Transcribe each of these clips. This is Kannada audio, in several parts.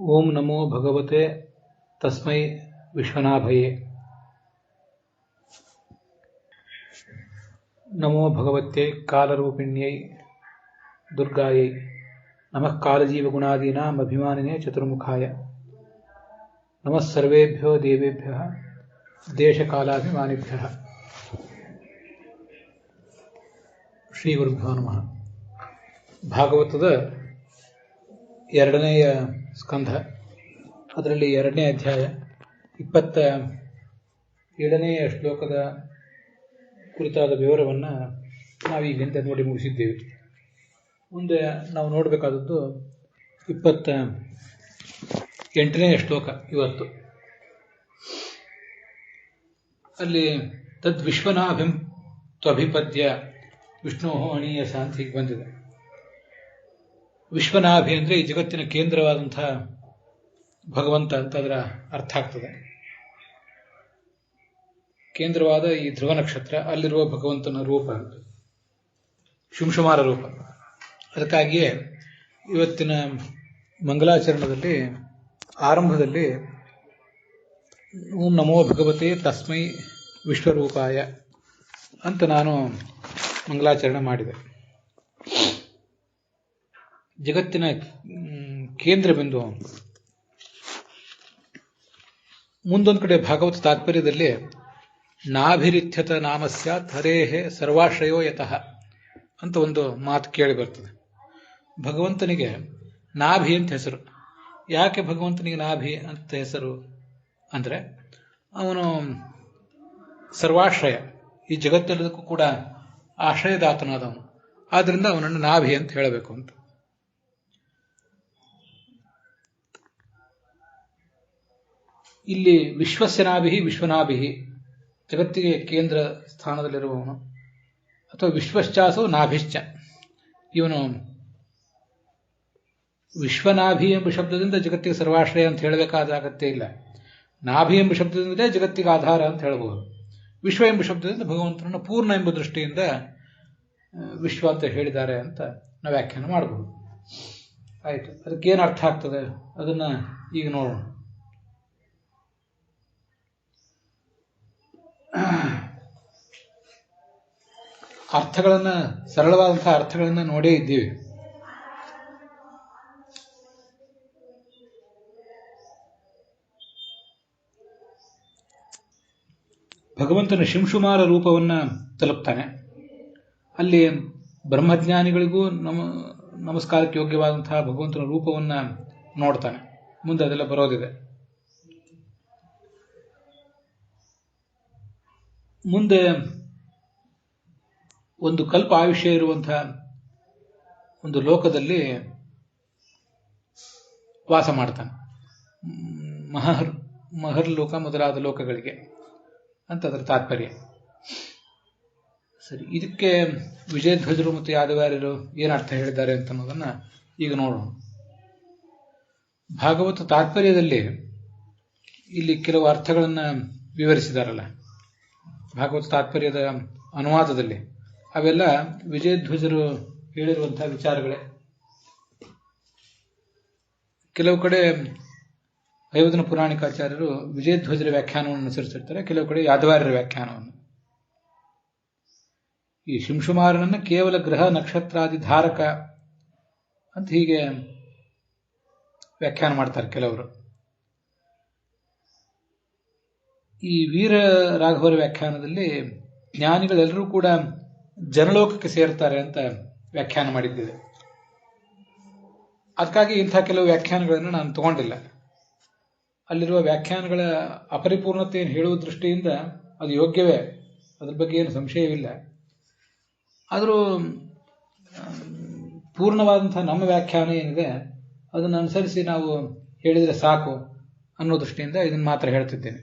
ಓಂ ನಮೋ ಭಗವತೆ ತಸ್ಮೈ ವಿಶ್ವನಾಭಯೇ. ನಮೋ ಭಗವತೆ ಕಾಲರೂಪಿಣ್ಯೈ ದುರ್ಗಾಯೈ. ನಮಃ ಕಾಲಜೀವಗುಣಾದೀನಾಂ ಅಭಿಮಾನಿನೇ ಚತುರ್ಮುಖಾಯ. ನಮಃ ಸರ್ವೇಭ್ಯೋ ದೇವೇಭ್ಯಃ ದೇಶಕಾಲಾಭಿಮಾನಿಭ್ಯಃ. ಶ್ರೀ ಗುರುಭ್ಯೋ ನಮಃ. ಭಾಗವತದ 2ನೇ ಸ್ಕಂಧ, ಅದರಲ್ಲಿ 2ನೇ ಅಧ್ಯಾಯ 27ನೇ ಶ್ಲೋಕದ ಕುರಿತಾದ ವಿವರವನ್ನು ನಾವೀಗಿಂದ ನೋಡಿ ಮುಗಿಸಿದ್ದೇವೆ. ಮುಂದೆ ನಾವು ನೋಡಬೇಕಾದದ್ದು 28ನೇ ಶ್ಲೋಕ ಇವತ್ತು. ಅಲ್ಲಿ ತದ್ವಿಶ್ವನಾಭಿಂ ತ್ವಭಿಪದ್ಯ ವಿಷ್ಣು ಅಣೀಯ ಶಾಂತಿಗೆ ಬಂದಿದೆ. ವಿಶ್ವನಾಭಿ ಅಂದರೆ ಈ ಜಗತ್ತಿನ ಕೇಂದ್ರವಾದಂತಹ ಭಗವಂತ ಅಂತ ಅದರ ಅರ್ಥ ಆಗ್ತದೆ. ಕೇಂದ್ರವಾದ ಈ ಧ್ರುವ ನಕ್ಷತ್ರ, ಅಲ್ಲಿರುವ ಭಗವಂತನ ರೂಪ ಶುಂಶುಮಾರ ರೂಪ. ಅದಕ್ಕಾಗಿಯೇ ಇವತ್ತಿನ ಮಂಗಲಾಚರಣದಲ್ಲಿ ಆರಂಭದಲ್ಲಿ ಓಂ ನಮೋ ಭಗವತೆ ತಸ್ಮೈ ವಿಶ್ವರೂಪಾಯ ಅಂತ ನಾನು ಮಂಗಲಾಚರಣೆ ಮಾಡಿದೆ. ಜಗತ್ತಿನ ಕೇಂದ್ರ ಬಿಂದು. ಮುಂದೊಂದು ಕಡೆ ಭಾಗವತ ತಾತ್ಪರ್ಯದಲ್ಲಿ ನಾಭಿರಿಥ್ಯತ ನಾಮ ಸ್ಯಾತ್ ಹರೇಹೇ ಸರ್ವಾಶ್ರಯೋ ಯತಃ ಅಂತ ಒಂದು ಮಾತು ಕೇಳಿ ಬರ್ತದೆ. ಭಗವಂತನಿಗೆ ನಾಭಿ ಅಂತ ಹೆಸರು. ಯಾಕೆ ಭಗವಂತನಿಗೆ ನಾಭಿ ಅಂತ ಹೆಸರು ಅಂದರೆ ಅವನು ಸರ್ವಾಶ್ರಯ, ಈ ಜಗತ್ತೆಲ್ಲದಕ್ಕೂ ಕೂಡ ಆಶ್ರಯದಾತನಾದವನು. ಆದ್ದರಿಂದ ಅವನನ್ನು ನಾಭಿ ಅಂತ ಹೇಳಬೇಕು ಅಂತ. ಇಲ್ಲಿ ವಿಶ್ವಸ್ಯನಾಭಿ ವಿಶ್ವನಾಭಿ, ಜಗತ್ತಿಗೆ ಕೇಂದ್ರ ಸ್ಥಾನದಲ್ಲಿರುವವನು. ಅಥವಾ ವಿಶ್ವಶ್ಚಾಸೋ ನಾಭಿಶ್ಚ, ಇವನು ವಿಶ್ವನಾಭಿ ಎಂಬ ಶಬ್ದದಿಂದ ಜಗತ್ತಿಗೆ ಸರ್ವಾಶ್ರಯ ಅಂತ ಹೇಳಬೇಕಾದ ಅಗತ್ಯ ಇಲ್ಲ. ನಾಭಿ ಎಂಬ ಶಬ್ದದಿಂದಲೇ ಜಗತ್ತಿಗೆ ಆಧಾರ ಅಂತ ಹೇಳಬಹುದು. ವಿಶ್ವ ಎಂಬ ಶಬ್ದದಿಂದ ಭಗವಂತನನ್ನು ಪೂರ್ಣ ಎಂಬ ದೃಷ್ಟಿಯಿಂದ ವಿಶ್ವ ಅಂತ ಹೇಳಿದ್ದಾರೆ ಅಂತ ನಾವು ವ್ಯಾಖ್ಯಾನ ಮಾಡಬಹುದು. ಆಯಿತು, ಅದಕ್ಕೇನು ಅರ್ಥ ಆಗ್ತದೆ ಅದನ್ನ ಈಗ ನೋಡೋಣ. ಸರಳವಾದಂತಹ ಅರ್ಥಗಳನ್ನು ನೋಡೇ ಇದ್ದೀವಿ. ಭಗವಂತನ ಶಿಂಶುಮಾರ ರೂಪವನ್ನು ತಲುಪ್ತಾನೆ. ಅಲ್ಲಿ ಬ್ರಹ್ಮಜ್ಞಾನಿಗಳಿಗೂ ನಮಸ್ಕಾರಕ್ಕೆ ಯೋಗ್ಯವಾದಂತಹ ಭಗವಂತನ ರೂಪವನ್ನು ನೋಡ್ತಾನೆ. ಮುಂದೆ ಅದೆಲ್ಲ ಬರೋದಿದೆ. ಮುಂದೆ ಒಂದು ಕಲ್ಪ ಆಯುಷ್ಯ ಇರುವಂತಹ ಒಂದು ಲೋಕದಲ್ಲಿ ವಾಸ ಮಾಡ್ತಾನೆ. ಮಹರ್ ಲೋಕ ಮೊದಲಾದ ಲೋಕಗಳಿಗೆ ಅಂತ ಅದರ ತಾತ್ಪರ್ಯ. ಸರಿ, ಇದಕ್ಕೆ ವಿಜಯಧ್ವಜರು ಮತ್ತು ಯಾದವಾರ್ಯರು ಏನು ಅರ್ಥ ಹೇಳಿದ್ದಾರೆ ಅಂತ ಅನ್ನೋದನ್ನ ಈಗ ನೋಡೋಣ. ಭಾಗವತ ತಾತ್ಪರ್ಯದಲ್ಲಿ ಇಲ್ಲಿ ಕೆಲವು ಅರ್ಥಗಳನ್ನು ವಿವರಿಸಿದಾರಲ್ಲ, ಭಾಗವತ ತಾತ್ಪರ್ಯದ ಅನುವಾದದಲ್ಲಿ ಅವೆಲ್ಲ ವಿಜಯಧ್ವಜರು ಹೇಳಿರುವಂತಹ ವಿಚಾರಗಳೇ. ಕೆಲವು ಕಡೆ ಹೈವದನ ಪುರಾಣಿಕಾಚಾರ್ಯರು ವಿಜಯಧ್ವಜರ ವ್ಯಾಖ್ಯಾನವನ್ನು ಅನುಸರಿಸಿರ್ತಾರೆ, ಕೆಲವು ಕಡೆ ಯಾದವಾರ್ಯರ ವ್ಯಾಖ್ಯಾನವನ್ನು. ಈ ಶಿಂಶುಮಾರನನ್ನು ಕೇವಲ ಗ್ರಹ ನಕ್ಷತ್ರಾದಿ ಧಾರಕ ಅಂತ ಹೀಗೆ ವ್ಯಾಖ್ಯಾನ ಮಾಡ್ತಾರೆ ಕೆಲವರು. ಈ ವೀರ ರಾಘವರ ವ್ಯಾಖ್ಯಾನದಲ್ಲಿ ಜ್ಞಾನಿಗಳೆಲ್ಲರೂ ಕೂಡ ಜನಲೋಕಕ್ಕೆ ಸೇರ್ತಾರೆ ಅಂತ ವ್ಯಾಖ್ಯಾನ ಮಾಡಿದ್ದೇವೆ. ಅದಕ್ಕಾಗಿ ಇಂಥ ಕೆಲವು ವ್ಯಾಖ್ಯಾನಗಳನ್ನು ನಾನು ತಗೊಂಡಿಲ್ಲ. ಅಲ್ಲಿರುವ ವ್ಯಾಖ್ಯಾನಗಳ ಅಪರಿಪೂರ್ಣತೆಯನ್ನು ಹೇಳುವ ದೃಷ್ಟಿಯಿಂದ ಅದು ಯೋಗ್ಯವೇ, ಅದ್ರ ಬಗ್ಗೆ ಏನು ಸಂಶಯವಿಲ್ಲ. ಆದರೂ ಪೂರ್ಣವಾದಂತಹ ನಮ್ಮ ವ್ಯಾಖ್ಯಾನ ಏನಿದೆ ಅದನ್ನು ಅನುಸರಿಸಿ ನಾವು ಹೇಳಿದರೆ ಸಾಕು ಅನ್ನೋ ದೃಷ್ಟಿಯಿಂದ ಇದನ್ನು ಮಾತ್ರ ಹೇಳ್ತಿದ್ದೇನೆ.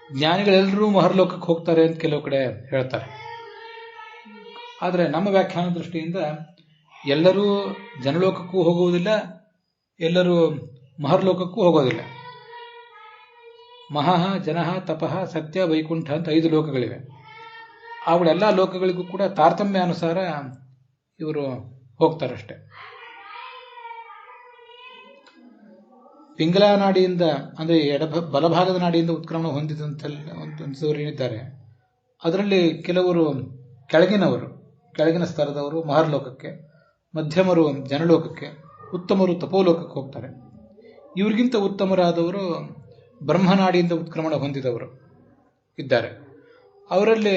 ಜ್ಞಾನಿಗಳೆಲ್ಲರೂ ಮಹರ್ಲೋಕಕ್ಕೆ ಹೋಗ್ತಾರೆ ಅಂತ ಕೆಲವು ಕಡೆ ಹೇಳ್ತಾರೆ. ಆದರೆ ನಮ್ಮ ವ್ಯಾಖ್ಯಾನ ದೃಷ್ಟಿಯಿಂದ ಎಲ್ಲರೂ ಜನಲೋಕಕ್ಕೂ ಹೋಗುವುದಿಲ್ಲ, ಎಲ್ಲರೂ ಮಹರ್ಲೋಕಕ್ಕೂ ಹೋಗೋದಿಲ್ಲ. ಮಹಃ, ಜನಃ, ತಪಃ, ಸತ್ಯ, ವೈಕುಂಠ ಅಂತ 5 ಲೋಕಗಳಿವೆ. ಅವುಗಳೆಲ್ಲ ಲೋಕಗಳಿಗೂ ಕೂಡ ತಾರತಮ್ಯ ಅನುಸಾರ ಇವರು ಹೋಗ್ತಾರಷ್ಟೆ. ಪಿಂಗಲಾ ನಾಡಿಯಿಂದ ಅಂದರೆ ಬಲಭಾಗದ ನಾಡಿಯಿಂದ ಉತ್ಕ್ರಮಣ ಹೊಂದಿದವರು ಏನಿದ್ದಾರೆ ಅದರಲ್ಲಿ ಕೆಲವರು ಕೆಳಗಿನ ಸ್ತರದವರು ಮಹರ್ಲೋಕಕ್ಕೆ, ಮಧ್ಯಮರು ಜನಲೋಕಕ್ಕೆ, ಉತ್ತಮರು ತಪೋಲೋಕಕ್ಕೆ ಹೋಗ್ತಾರೆ. ಇವ್ರಿಗಿಂತ ಉತ್ತಮರಾದವರು ಬ್ರಹ್ಮನಾಡಿಯಿಂದ ಉತ್ಕ್ರಮಣ ಹೊಂದಿದವರು ಇದ್ದಾರೆ. ಅವರಲ್ಲಿ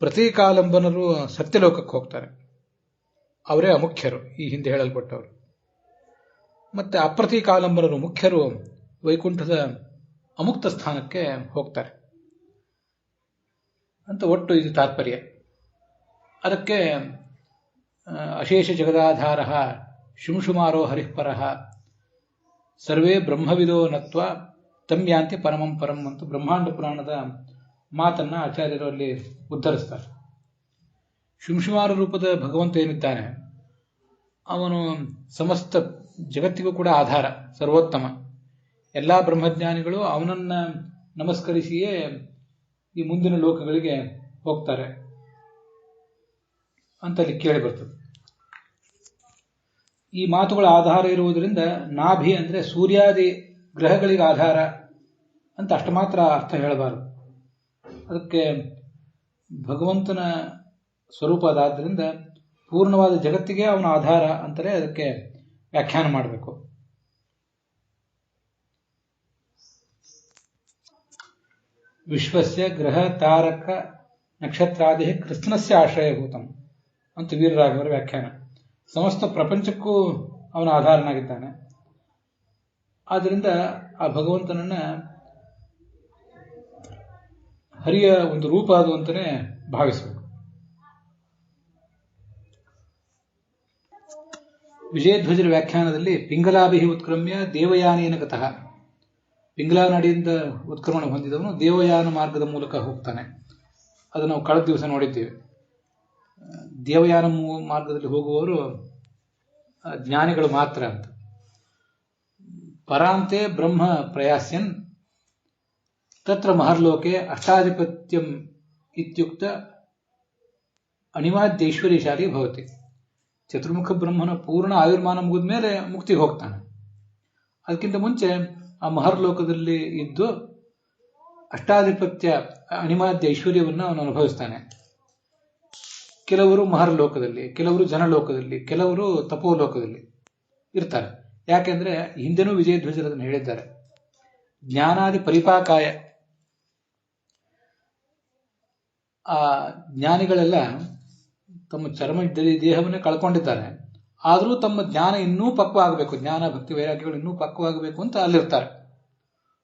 ಪ್ರತೀಕಾಲಂಬನರು ಸತ್ಯಲೋಕಕ್ಕೆ ಹೋಗ್ತಾರೆ. ಅವರೇ ಅಮುಖ್ಯರು, ಈ ಹಿಂದೆ ಹೇಳಲ್ಪಟ್ಟವರು. ಮತ್ತೆ ಅಪ್ರತೀಕಾಲಂಬನರು ಮುಖ್ಯರು ವೈಕುಂಠದ ಅಮುಕ್ತ ಸ್ಥಾನಕ್ಕೆ ಹೋಗ್ತಾರೆ ಅಂತ ಒಟ್ಟು ಇದು ತಾತ್ಪರ್ಯ. ಅದಕ್ಕೆ ಅಶೇಷ ಜಗದಾಧಾರ ಶುಂಶುಮಾರೋ ಹರಿಃಪರಃ ಸರ್ವೇ ಬ್ರಹ್ಮವಿದೋ ನತ್ವ ತಂ ಯಾಂತಿ ಪರಮಂ ಪರಂ ಅಂತ ಬ್ರಹ್ಮಾಂಡ ಪುರಾಣದ ಮಾತನ್ನ ಆಚಾರ್ಯರು ಅಲ್ಲಿ ಉದ್ಧರಿಸ್ತಾರೆ. ಶುಂಶುಮಾರ ರೂಪದ ಭಗವಂತ ಏನಿದ್ದಾನೆ ಅವನು ಸಮಸ್ತ ಜಗತ್ತಿಗೂ ಕೂಡ ಆಧಾರ, ಸರ್ವೋತ್ತಮ. ಎಲ್ಲ ಬ್ರಹ್ಮಜ್ಞಾನಿಗಳು ಅವನನ್ನ ನಮಸ್ಕರಿಸಿಯೇ ಈ ಮುಂದಿನ ಲೋಕಗಳಿಗೆ ಹೋಗ್ತಾರೆ ಅಂತ ಅಲ್ಲಿ ಕೇಳಿ ಬರ್ತದೆ. ಈ ಮಾತುಗಳ ಆಧಾರ ಇರುವುದರಿಂದ ನಾಭಿ ಅಂದರೆ ಸೂರ್ಯಾದಿ ಗ್ರಹಗಳಿಗೆ ಆಧಾರ ಅಂತ ಅಷ್ಟು ಮಾತ್ರ ಅರ್ಥ ಹೇಳಬಾರದು. ಅದಕ್ಕೆ ಭಗವಂತನ ಸ್ವರೂಪ ಅದಾದ್ದರಿಂದ ಪೂರ್ಣವಾದ ಜಗತ್ತಿಗೆ ಅವನ ಆಧಾರ ಅಂತಲೇ ಅದಕ್ಕೆ ವ್ಯಾಖ್ಯಾನ ಮಾಡಬೇಕು. ವಿಶ್ವಸ್ಯ ಗ್ರಹ ತಾರಕ ನಕ್ಷತ್ರಾದಿ ಕೃಷ್ಣಸ್ಯ ಆಶ್ರಯಭೂತಂ ಅಂತ ವೀರರಾಘವರ ವ್ಯಾಖ್ಯಾನ. ಸಮಸ್ತ ಪ್ರಪಂಚಕ್ಕೂ ಅವನ ಆಧಾರನಾಗಿದ್ದಾನೆ. ಆದ್ದರಿಂದ ಆ ಭಗವಂತನನ್ನ ಹರಿಯ ಒಂದು ರೂಪ ಅದು ಅಂತಲೇ ಭಾವಿಸಬೇಕು. ವಿಜಯಧ್ವಜರ ವ್ಯಾಖ್ಯಾನದಲ್ಲಿ ಪಿಂಗಲಾಭಿ ಉತ್ಕ್ರಮ್ಯ ದೇವಯಾನೇನ ಗತಃ, ಪಿಂಗಲಾ ನಾಡಿಯಿಂದ ಉತ್ಕ್ರಮಣ ಹೊಂದಿದವನು ದೇವಯಾನ ಮಾರ್ಗದ ಮೂಲಕ ಹೋಗ್ತಾನೆ. ಅದು ನಾವು ಕಳೆದ ದಿವಸ ನೋಡಿದ್ದೇವೆ. ದೇವಯಾನ ಮಾರ್ಗದಲ್ಲಿ ಹೋಗುವವರು ಜ್ಞಾನಿಗಳು ಮಾತ್ರ ಅಂತ. ಪರಾಂತೆ ಬ್ರಹ್ಮ ಪ್ರಯಾಸ್ಯನ್ ತತ್ರ ಮಹರ್ಲೋಕೆ ಅಷ್ಟಾಧಿಪತ್ಯಂ ಇತ್ಯುಕ್ತ ಅಣಿಮಾದ್ಯೈಶ್ವರ್ಯಶಾಲಿ ಭವತಿ. ಚತುರ್ಮುಖ ಬ್ರಹ್ಮನ ಪೂರ್ಣ ಆಯುರ್ಮಾನ ಮುಗಿದ ಮೇಲೆ ಮುಕ್ತಿಗೆ ಹೋಗ್ತಾನೆ. ಅದಕ್ಕಿಂತ ಮುಂಚೆ ಆ ಮಹರ್ಲೋಕದಲ್ಲಿ ಇದ್ದು ಅಷ್ಟಾಧಿಪತ್ಯ ಅಣಿಮಾದ್ಯ ಐಶ್ವರ್ಯವನ್ನು ಅವನು ಅನುಭವಿಸ್ತಾನೆ. ಕೆಲವರು ಮಹರ್ಲೋಕದಲ್ಲಿ, ಕೆಲವರು ಜನಲೋಕದಲ್ಲಿ, ಕೆಲವರು ತಪೋಲೋಕದಲ್ಲಿ ಇರ್ತಾರೆ. ಯಾಕೆಂದ್ರೆ ಹಿಂದೆನೂ ವಿಜಯಧ್ವಜರದನ್ನು ಹೇಳಿದ್ದಾರೆ. ಜ್ಞಾನಾದಿ ಪರಿಪಾಕಾಯ, ಆ ಜ್ಞಾನಿಗಳೆಲ್ಲ ತಮ್ಮ ಚರ್ಮ ದೇಹವನ್ನೇ ಕಳ್ಕೊಂಡಿದ್ದಾರೆ. ಆದರೂ ತಮ್ಮ ಜ್ಞಾನ ಇನ್ನೂ ಪಕ್ವ ಆಗಬೇಕು, ಜ್ಞಾನ ಭಕ್ತಿ ವೈರಾಗ್ಯಗಳು ಇನ್ನೂ ಪಕ್ವ ಆಗಬೇಕು ಅಂತ ಅಲ್ಲಿರ್ತಾರೆ.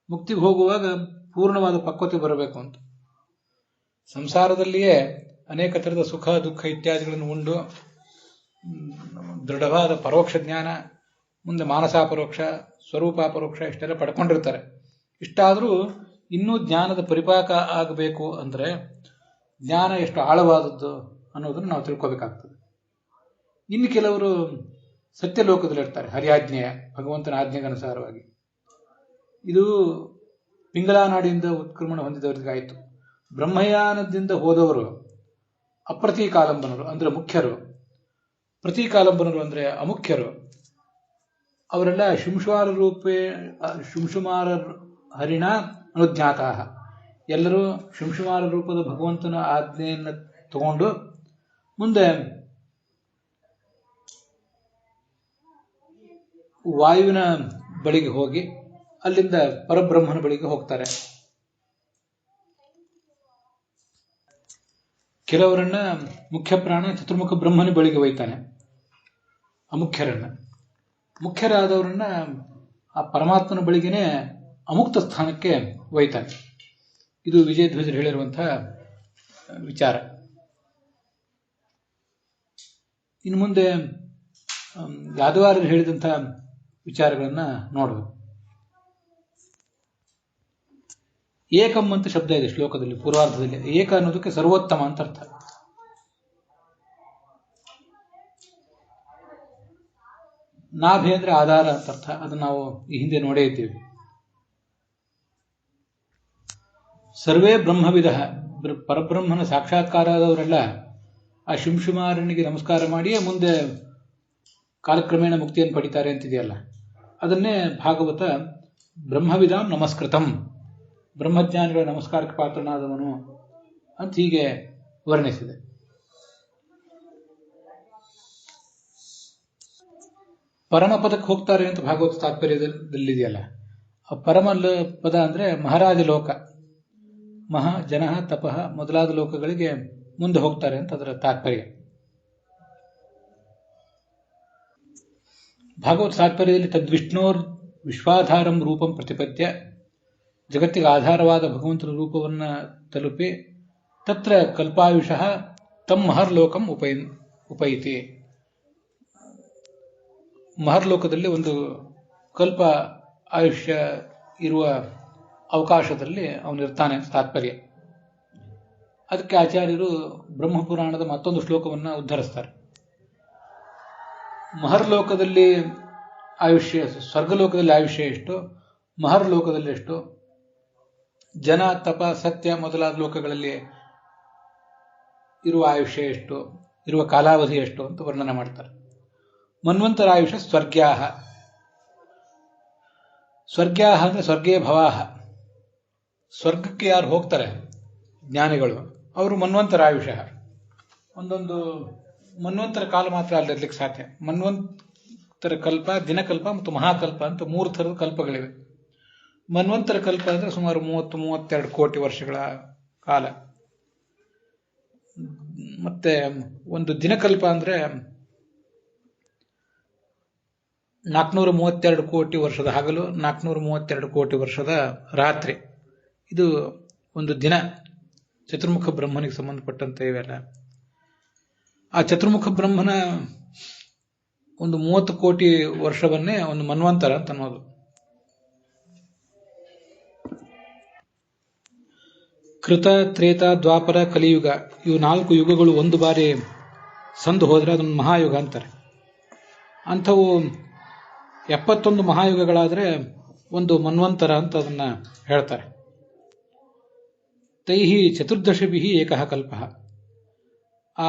ಮುಕ್ತಿಗೆ ಹೋಗುವಾಗ ಪೂರ್ಣವಾದ ಪಕ್ವತೆ ಬರಬೇಕು ಅಂತ. ಸಂಸಾರದಲ್ಲಿಯೇ ಅನೇಕ ಥರದ ಸುಖ ದುಃಖ ಇತ್ಯಾದಿಗಳನ್ನು ಉಂಡು ದೃಢವಾದ ಪರೋಕ್ಷ ಜ್ಞಾನ, ಮುಂದೆ ಮಾನಸಾಪರೋಕ್ಷ, ಸ್ವರೂಪಾಪರೋಕ್ಷ ಇಷ್ಟೆಲ್ಲ ಪಡ್ಕೊಂಡಿರ್ತಾರೆ. ಇಷ್ಟಾದರೂ ಇನ್ನೂ ಜ್ಞಾನದ ಪರಿಪಾಕ ಆಗಬೇಕು ಅಂದರೆ ಜ್ಞಾನ ಎಷ್ಟು ಆಳವಾದದ್ದು ಅನ್ನೋದನ್ನು ನಾವು ತಿಳ್ಕೋಬೇಕಾಗ್ತದೆ. ಇನ್ನು ಕೆಲವರು ಸತ್ಯಲೋಕದಲ್ಲಿರ್ತಾರೆ, ಹರಿಯಾಜ್ಞೆಯ ಭಗವಂತನ ಆಜ್ಞೆಗನುಸಾರವಾಗಿ. ಇದು ಪಿಂಗಲಾ ನಾಡಿಯಿಂದ ಉತ್ಕ್ರಮಣ ಹೊಂದಿದವರಿಗಾಯಿತು. ಬ್ರಹ್ಮಯಾನದಿಂದ ಹೋದವರು ಅಪ್ರತೀಕಾಲಂಬನರು ಅಂದರೆ ಮುಖ್ಯರು, ಪ್ರತೀಕಾಲಂಬನರು ಅಂದರೆ ಅಮುಖ್ಯರು. ಅವರೆಲ್ಲ ಶುಂಶುಮಾರ ಹರಿಣ ಅನುಜ್ಞಾತಾ. ಎಲ್ಲರೂ ಶುಂಶುಮಾರ ರೂಪದ ಭಗವಂತನ ಆಜ್ಞೆಯನ್ನು ತಗೊಂಡು ಮುಂದೆ ವಾಯುವಿನ ಬಳಿಗೆ ಹೋಗಿ ಅಲ್ಲಿಂದ ಪರಬ್ರಹ್ಮನ ಬಳಿಗೆ ಹೋಗ್ತಾರೆ. ಕೆಲವರನ್ನ ಮುಖ್ಯ ಪ್ರಾಣ ಚತುರ್ಮುಖ ಬ್ರಹ್ಮನ ಬಳಿಗೆ ಒಯ್ತಾನೆ, ಅಮುಖ್ಯರನ್ನ. ಮುಖ್ಯರಾದವರನ್ನ ಆ ಪರಮಾತ್ಮನ ಬಳಿಗೆನೆ ಅಮುಕ್ತ ಸ್ಥಾನಕ್ಕೆ ಒಯ್ತಾನೆ. ಇದು ವಿಜಯಧ್ವಜರು ಹೇಳಿರುವಂತಹ ವಿಚಾರ. ಇನ್ನು ಮುಂದೆ ಯಾದವಾರರು ಹೇಳಿದಂತಹ ವಿಚಾರಗಳನ್ನ ನೋಡುವ. ಏಕಂ ಅಂತ ಶಬ್ದ ಇದೆ ಶ್ಲೋಕದಲ್ಲಿ, ಪೂರ್ವಾರ್ಧದಲ್ಲಿ. ಏಕ ಅನ್ನೋದಕ್ಕೆ ಸರ್ವೋತ್ತಮ ಅಂತ ಅರ್ಥ. ನಾಭಿ ಅಂದ್ರೆ ಆಧಾರ ಅಂತ ಅರ್ಥ. ಅದನ್ನು ನಾವು ಈ ಹಿಂದೆ ನೋಡೇ ಇದ್ದೀವಿ. ಸರ್ವೇ ಬ್ರಹ್ಮವಿಧ, ಪರಬ್ರಹ್ಮನ ಸಾಕ್ಷಾತ್ಕಾರ ಆದವರೆಲ್ಲ ಆ ಶುಂಶುಮಾರನಿಗೆ ನಮಸ್ಕಾರ ಮಾಡಿಯೇ ಮುಂದೆ ಕಾಲಕ್ರಮೇಣ ಮುಕ್ತಿಯನ್ನು ಪಡಿತಾರೆ ಅಂತಿದೆಯಲ್ಲ, ಅದನ್ನೇ ಭಾಗವತ ಬ್ರಹ್ಮವಿದಾಂ ನಮಸ್ಕೃತಂ, ಬ್ರಹ್ಮಜ್ಞಾನಿಗಳ ನಮಸ್ಕಾರಕ್ಕೆ ಪಾತ್ರನಾದವನು ಅಂತ ಹೀಗೆ ವರ್ಣಿಸಿದೆ. ಪರಮಪದಕ್ಕೆ ಹೋಗ್ತಾರೆ ಅಂತ ಭಾಗವತ ತಾತ್ಪರ್ಯದಲ್ಲಿದೆಯಲ್ಲ, ಆ ಪರಮ ಪದ ಅಂದ್ರೆ ಮಹಾರಾಜ ಲೋಕ, ಜನ ತಪಃ ಮೊದಲಾದ ಲೋಕಗಳಿಗೆ ಮುಂದೆ ಹೋಗ್ತಾರೆ ಅಂತ ಅದರ ತಾತ್ಪರ್ಯ. ಭಾಗವತ ತಾತ್ಪರ್ಯದಲ್ಲಿ ತದ್ವಿಷ್ಣೋರ್ ವಿಶ್ವಾಧಾರಂ ರೂಪಂ ಪ್ರತಿಪದ್ಯ, ಜಗತ್ತಿಗೆ ಆಧಾರವಾದ ಭಗವಂತನ ರೂಪವನ್ನು ತಲುಪಿ ತತ್ರ ಕಲ್ಪಾಯುಷಃ ತಂ ಮಹರ್ಲೋಕಂ ಉಪೈತಿ. ಮಹರ್ಲೋಕದಲ್ಲಿ ಒಂದು ಕಲ್ಪ ಆಯುಷ್ಯ ಇರುವ ಅವಕಾಶದಲ್ಲಿ ಅವನಿರ್ತಾನೆ ಅಂತ ತಾತ್ಪರ್ಯ. ಅದಕ್ಕೆ ಆಚಾರ್ಯರು ಬ್ರಹ್ಮಪುರಾಣದ ಮತ್ತೊಂದು ಶ್ಲೋಕವನ್ನು ಉದ್ಧರಿಸ್ತಾರೆ. ಮಹರ್ಲೋಕದಲ್ಲಿ ಆಯುಷ್ಯ, ಸ್ವರ್ಗಲೋಕದಲ್ಲಿ ಆಯುಷ್ಯ ಎಷ್ಟು, ಮಹರ್ಲೋಕದಲ್ಲಿ ಎಷ್ಟು, ಜನ ತಪ ಸತ್ಯ ಮೊದಲಾದ ಲೋಕಗಳಲ್ಲಿ ಇರುವ ಆಯುಷ್ಯ ಎಷ್ಟು, ಇರುವ ಕಾಲಾವಧಿ ಎಷ್ಟು ಅಂತ ವರ್ಣನೆ ಮಾಡ್ತಾರೆ. ಮನ್ವಂತರ ಆಯುಷ್ಯ ಸ್ವರ್ಗ್ಯಾಹ, ಸ್ವರ್ಗ್ಯಾಹ ಅಂದ್ರೆ ಸ್ವರ್ಗೇ ಭವಾಹ, ಸ್ವರ್ಗಕ್ಕೆ ಯಾರು ಹೋಗ್ತಾರೆ ಜ್ಞಾನಿಗಳು ಅವರು ಮನ್ವಂತರ ಆಯುಷ್ಯ. ಒಂದೊಂದು ಮನ್ವಂತರ ಕಾಲ ಮಾತ್ರ ಅಲ್ಲಿರ್ಲಿಕ್ಕೆ ಸಾಧ್ಯ. ಮನ್ವಂತರ ಕಲ್ಪ, ದಿನಕಲ್ಪ ಮತ್ತು ಮಹಾಕಲ್ಪ ಅಂತ 3 ಥರದ ಕಲ್ಪಗಳಿವೆ. ಮನ್ವಂತರ ಕಲ್ಪ ಅಂದ್ರೆ ಸುಮಾರು 30-32 ಕೋಟಿ ವರ್ಷಗಳ ಕಾಲ. ಮತ್ತೆ ಒಂದು ದಿನಕಲ್ಪ ಅಂದ್ರೆ 432 ಕೋಟಿ ವರ್ಷದ ಹಗಲು, 432 ಕೋಟಿ ವರ್ಷದ ರಾತ್ರಿ. ಇದು ಒಂದು ದಿನ. ಚತುರ್ಮುಖ ಬ್ರಹ್ಮನಿಗೆ ಸಂಬಂಧಪಟ್ಟಂತೆ ಇವೆಲ್ಲ. ಆ ಚತುರ್ಮುಖ ಬ್ರಹ್ಮನ ಒಂದು 30 ಕೋಟಿ ವರ್ಷವನ್ನೇ ಒಂದು ಮನ್ವಂತರ ಅಂತ ಅನ್ನೋದು. ಕೃತ, ತ್ರೇತ, ದ್ವಾಪರ, ಕಲಿಯುಗ, ಇವು 4 ಯುಗಗಳು ಒಂದು ಬಾರಿ ಸಂದು ಹೋದ್ರೆ ಅದನ್ನು ಮಹಾಯುಗ ಅಂತಾರೆ. ಅಂಥವು 71 ಮಹಾಯುಗಗಳಾದ್ರೆ ಒಂದು ಮನ್ವಂತರ ಅಂತ ಅದನ್ನ ಹೇಳ್ತಾರೆ. ತೈಹಿ ಚತುರ್ದಶಭಿಃ ಏಕಃ ಕಲ್ಪಃ. ಆ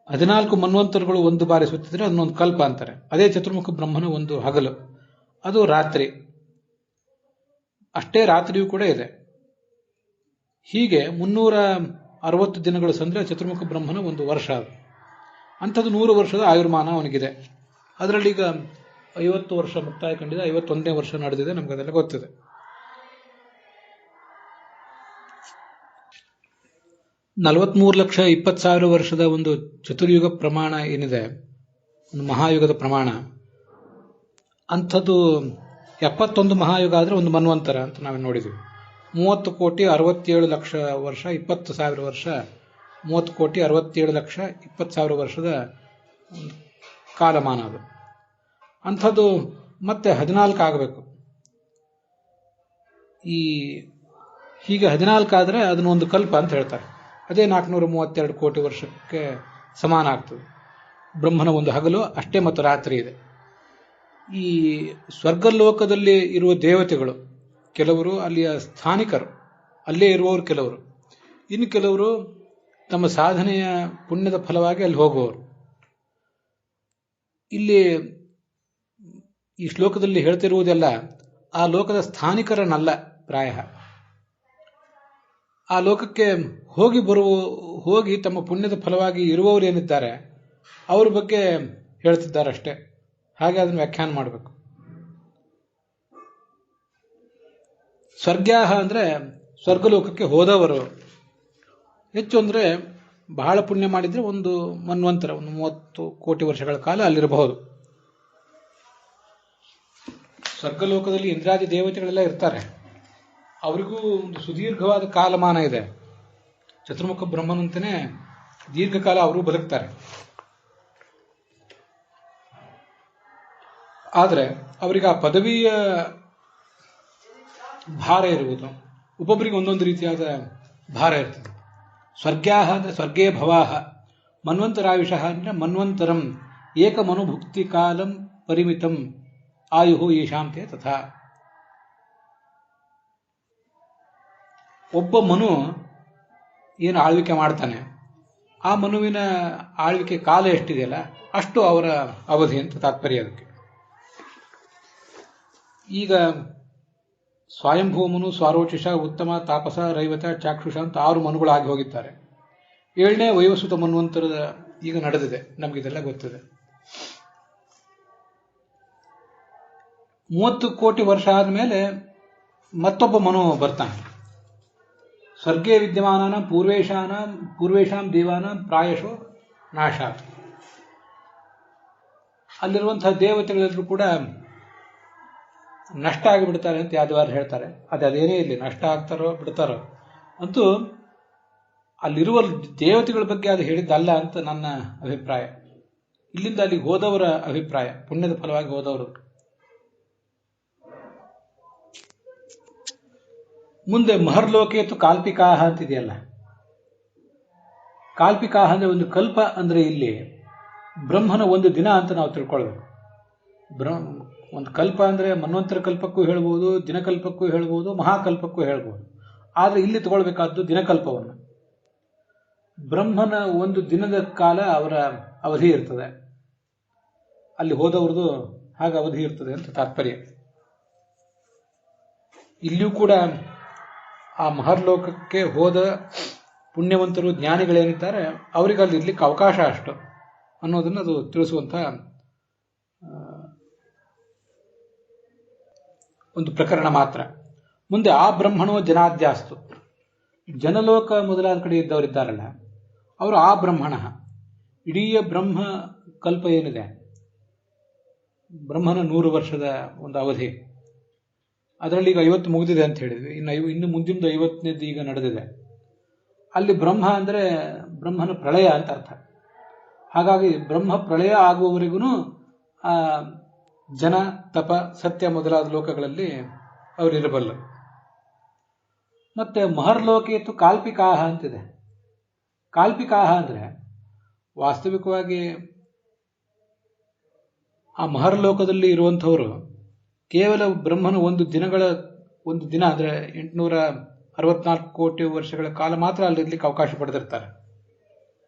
14 ಮನ್ವಂತರಗಳು ಒಂದು ಬಾರಿ ಸುತ್ತಿದ್ರೆ ಅದನ್ನೊಂದು ಕಲ್ಪ ಅಂತಾರೆ. ಅದೇ ಚತುರ್ಮುಖ ಬ್ರಹ್ಮನ ಒಂದು ಹಗಲು, ಅದು ರಾತ್ರಿ. ಅಷ್ಟೇ ರಾತ್ರಿಯೂ ಕೂಡ ಇದೆ. ಹೀಗೆ 360 ದಿನಗಳು ಸಂದ್ರೆ ಚತುರ್ಮುಖ ಬ್ರಹ್ಮನ ಒಂದು ವರ್ಷ. ಅದು ಅಂಥದ್ದು 100 ವರ್ಷದ ಆಯುರ್ಮಾನ ಅವನಿಗಿದೆ. ಅದರಲ್ಲಿ ಈಗ 50 ವರ್ಷ ಮುಕ್ತಾಯ ಕಂಡಿದೆ, 51ನೇ ವರ್ಷ ನಡೆದಿದೆ, ನಮ್ಗದೆಲ್ಲ ಗೊತ್ತಿದೆ. $43,20,000 ವರ್ಷದ ಒಂದು ಚತುರ್ಯುಗ ಪ್ರಮಾಣ ಏನಿದೆ, ಒಂದು ಮಹಾಯುಗದ ಪ್ರಮಾಣ, ಅಂಥದ್ದು 71 ಮಹಾಯುಗ ಆದರೆ ಒಂದು ಮನ್ವಂತರ ಅಂತ ನಾವು ನೋಡಿದ್ವಿ. 30,67,00,000 ವರ್ಷ, 20,000 ವರ್ಷ, 30,67,20,000 ವರ್ಷದ ಕಾಲಮಾನ ಅದು. ಅಂಥದ್ದು ಮತ್ತೆ 14 ಆಗಬೇಕು. ಹೀಗೆ 14 ಆದರೆ ಅದನ್ನ ಒಂದು ಕಲ್ಪ ಅಂತ ಹೇಳ್ತಾರೆ. ಅದೇ 432 ಕೋಟಿ ವರ್ಷಕ್ಕೆ ಸಮಾನ ಆಗ್ತದೆ. ಬ್ರಹ್ಮನ ಒಂದು ಹಗಲು ಅಷ್ಟೇ ಮತ್ತು ರಾತ್ರಿ ಇದೆ. ಈ ಸ್ವರ್ಗಲೋಕದಲ್ಲಿ ಇರುವ ದೇವತೆಗಳು ಕೆಲವರು ಅಲ್ಲಿಯ ಸ್ಥಾನಿಕರು, ಅಲ್ಲೇ ಇರುವವರು ಕೆಲವರು, ಇನ್ನು ಕೆಲವರು ತಮ್ಮ ಸಾಧನೆಯ ಪುಣ್ಯದ ಫಲವಾಗಿ ಅಲ್ಲಿ ಹೋಗುವವರು. ಇಲ್ಲಿ ಈ ಶ್ಲೋಕದಲ್ಲಿ ಹೇಳ್ತಿರುವುದೆಲ್ಲ ಆ ಲೋಕದ ಸ್ಥಾನಿಕರನ್ನಲ್ಲ. ಪ್ರಾಯ ಆ ಲೋಕಕ್ಕೆ ಹೋಗಿ ತಮ್ಮ ಪುಣ್ಯದ ಫಲವಾಗಿ ಇರುವವರು ಏನಿದ್ದಾರೆ ಅವ್ರ ಬಗ್ಗೆ ಹೇಳ್ತಿದ್ದಾರೆ ಅಷ್ಟೇ. ಹಾಗೆ ಅದನ್ನು ವ್ಯಾಖ್ಯಾನ ಮಾಡಬೇಕು. ಸ್ವರ್ಗ್ಯಾಹ ಅಂದ್ರೆ ಸ್ವರ್ಗಲೋಕಕ್ಕೆ ಹೋದವರು. ಹೆಚ್ಚು ಅಂದ್ರೆ ಬಹಳ ಪುಣ್ಯ ಮಾಡಿದ್ರೆ ಒಂದು ಮನ್ವಂತರ, ಒಂದು 30 ಕೋಟಿ ವರ್ಷಗಳ ಕಾಲ ಅಲ್ಲಿರಬಹುದು. ಸ್ವರ್ಗಲೋಕದಲ್ಲಿ ಇಂದ್ರಾದಿ ದೇವತೆಗಳೆಲ್ಲ ಇರ್ತಾರೆ. ಅವರಿಗೂ ಒಂದು ಸುದೀರ್ಘವಾದ ಕಾಲಮಾನ ಇದೆ. ಚತುರ್ಮುಖ ಬ್ರಹ್ಮನಂತೆಯೇ ದೀರ್ಘಕಾಲ ಅವರು ಬದುಕ್ತಾರೆ. ಆದರೆ ಅವರಿಗೆ ಆ ಪದವಿಯ ಭಾರ ಇರುವುದು. ಒಬ್ಬೊಬ್ಬರಿಗೆ ಒಂದೊಂದು ರೀತಿಯಾದ ಭಾರ ಇರ್ತದೆ. ಸ್ವರ್ಗ್ಯಾಹ ಅಂದ್ರೆ ಸ್ವರ್ಗೇ ಭವಾಹ, ಮನ್ವಂತರಾಯುಷಃ ಅಂದ್ರೆ ಮನ್ವಂತರಂ, ಏಕಮನುಭುಕ್ತಿ ಕಾಲಂ ಪರಿಮಿತಂ ಆಯುಹು ಯಶಾಂತೆ ತಥಾ. ಒಬ್ಬ ಮನು ಏನು ಆಳ್ವಿಕೆ ಮಾಡ್ತಾನೆ, ಆ ಮನುವಿನ ಆಳ್ವಿಕೆ ಕಾಲ ಎಷ್ಟಿದೆಯಲ್ಲ ಅಷ್ಟು ಅವರ ಅವಧಿ ಅಂತ ತಾತ್ಪರ್ಯ ಅದಕ್ಕೆ. ಈಗ ಸ್ವಯಂಭೂಮನು, ಸ್ವಾರೋಚಿಷ, ಉತ್ತಮ, ತಾಪಸ, ರೈವತ, ಚಾಕ್ಷುಷ ಅಂತ 6 ಮನುಗಳಾಗಿ ಹೋಗಿದ್ದಾರೆ. 7ನೇ ವೈವಸ್ವತ ಮನ್ವಂತರದ ಈಗ ನಡೆದಿದೆ, ನಮಗಿದೆಲ್ಲ ಗೊತ್ತಿದೆ. 30 ಕೋಟಿ ವರ್ಷ ಆದಮೇಲೆ ಮತ್ತೊಬ್ಬ ಮನು ಬರ್ತಾನೆ. ಸ್ವರ್ಗೇ ವಿದ್ಯಮಾನ ಪೂರ್ವೇಶಾಂ ದೇವಾನ ಪ್ರಾಯಶೋ ನಾಶಾತ್. ಅಲ್ಲಿರುವಂತಹ ದೇವತೆಗಳೆಲ್ಲರೂ ಕೂಡ ನಷ್ಟ ಆಗಿಬಿಡ್ತಾರೆ ಅಂತ ಯಾದವಾರ ಹೇಳ್ತಾರೆ. ಅದೇನೇ ಇಲ್ಲಿ ನಷ್ಟ ಆಗ್ತಾರೋ ಬಿಡ್ತಾರೋ ಅಂತೂ ಅಲ್ಲಿರುವ ದೇವತೆಗಳ ಬಗ್ಗೆ ಅದು ಹೇಳಿದ್ದಲ್ಲ ಅಂತ ನನ್ನ ಅಭಿಪ್ರಾಯ. ಇಲ್ಲಿಂದ ಅಲ್ಲಿಗೆ ಹೋದವರ ಅಭಿಪ್ರಾಯ, ಪುಣ್ಯದ ಫಲವಾಗಿ ಹೋದವರು. ಮುಂದೆ ಮಹರ್ಲೋಕೇತು ಕಾಲ್ಪಿಕಾಹ ಅಂತಿದೆಯಲ್ಲ. ಕಾಲ್ಪಿಕಾಹ ಅಂದ್ರೆ ಒಂದು ಕಲ್ಪ ಅಂದ್ರೆ ಇಲ್ಲಿ ಬ್ರಹ್ಮನ ಒಂದು ದಿನ ಅಂತ ನಾವು ತಿಳ್ಕೊಳ್ಬೇಕು. ಒಂದು ಕಲ್ಪ ಅಂದ್ರೆ ಮನ್ವಂತರ ಕಲ್ಪಕ್ಕೂ ಹೇಳ್ಬೋದು, ದಿನಕಲ್ಪಕ್ಕೂ ಹೇಳ್ಬೋದು, ಮಹಾಕಲ್ಪಕ್ಕೂ ಹೇಳ್ಬೋದು. ಆದರೆ ಇಲ್ಲಿ ತಗೊಳ್ಬೇಕಾದ್ದು ದಿನಕಲ್ಪವನ್ನು. ಬ್ರಹ್ಮನ ಒಂದು ದಿನದ ಕಾಲ ಅವರ ಅವಧಿ ಇರ್ತದೆ, ಅಲ್ಲಿ ಹೋದವ್ರದ್ದು ಹಾಗೆ ಅವಧಿ ಇರ್ತದೆ ಅಂತ ತಾತ್ಪರ್ಯ. ಇಲ್ಲಿಯೂ ಕೂಡ ಆ ಮಹರ್ಲೋಕಕ್ಕೆ ಹೋದ ಪುಣ್ಯವಂತರು, ಜ್ಞಾನಿಗಳೇನಿದ್ದಾರೆ ಅವರಿಗೆ ಅಲ್ಲಿ ಇರ್ಲಿಕ್ಕೆ ಅವಕಾಶ ಅಷ್ಟು ಅನ್ನೋದನ್ನು ಅದು ತಿಳಿಸುವಂಥ ಒಂದು ಪ್ರಕರಣ ಮಾತ್ರ. ಮುಂದೆ ಆ ಬ್ರಹ್ಮಣೋ ಜನಾದ್ಯಾಸ್ತು, ಜನಲೋಕ ಮೊದಲಾದ ಕಡೆ ಇದ್ದವರಿದ್ದಾರಲ್ಲ ಅವರು ಆ ಬ್ರಹ್ಮಣ. ಇಡೀ ಬ್ರಹ್ಮ ಕಲ್ಪ ಏನಿದೆ, ಬ್ರಹ್ಮನ 100 ವರ್ಷದ ಒಂದು ಅವಧಿ, ಅದರಲ್ಲಿ ಈಗ 50 ಮುಗಿದಿದೆ ಅಂತ ಹೇಳಿದ್ವಿ. ಇನ್ನು ಮುಂದಿನ 50ನೇದು ಈಗ ನಡೆದಿದೆ. ಅಲ್ಲಿ ಬ್ರಹ್ಮ ಅಂದರೆ ಬ್ರಹ್ಮನ ಪ್ರಳಯ ಅಂತ ಅರ್ಥ. ಹಾಗಾಗಿ ಬ್ರಹ್ಮ ಪ್ರಳಯ ಆಗುವವರೆಗೂ ಆ ಜನ, ತಪ, ಸತ್ಯ ಮೊದಲಾದ ಲೋಕಗಳಲ್ಲಿ ಅವರಿರಬಲ್ಲ. ಮತ್ತೆ ಮಹರ್ಲೋಕೇತು ಕಾಲ್ಪಿಕಾಹ ಅಂತಿದೆ. ಕಾಲ್ಪಿಕಾಹ ಅಂದರೆ ವಾಸ್ತವಿಕವಾಗಿ ಆ ಮಹರ್ಲೋಕದಲ್ಲಿ ಇರುವಂಥವರು ಕೇವಲ ಬ್ರಹ್ಮನ ಒಂದು ದಿನ ಅಂದರೆ 864 ಕೋಟಿ ವರ್ಷಗಳ ಕಾಲ ಮಾತ್ರ ಅಲ್ಲಿರ್ಲಿಕ್ಕೆ ಅವಕಾಶ ಪಡೆದಿರ್ತಾರೆ.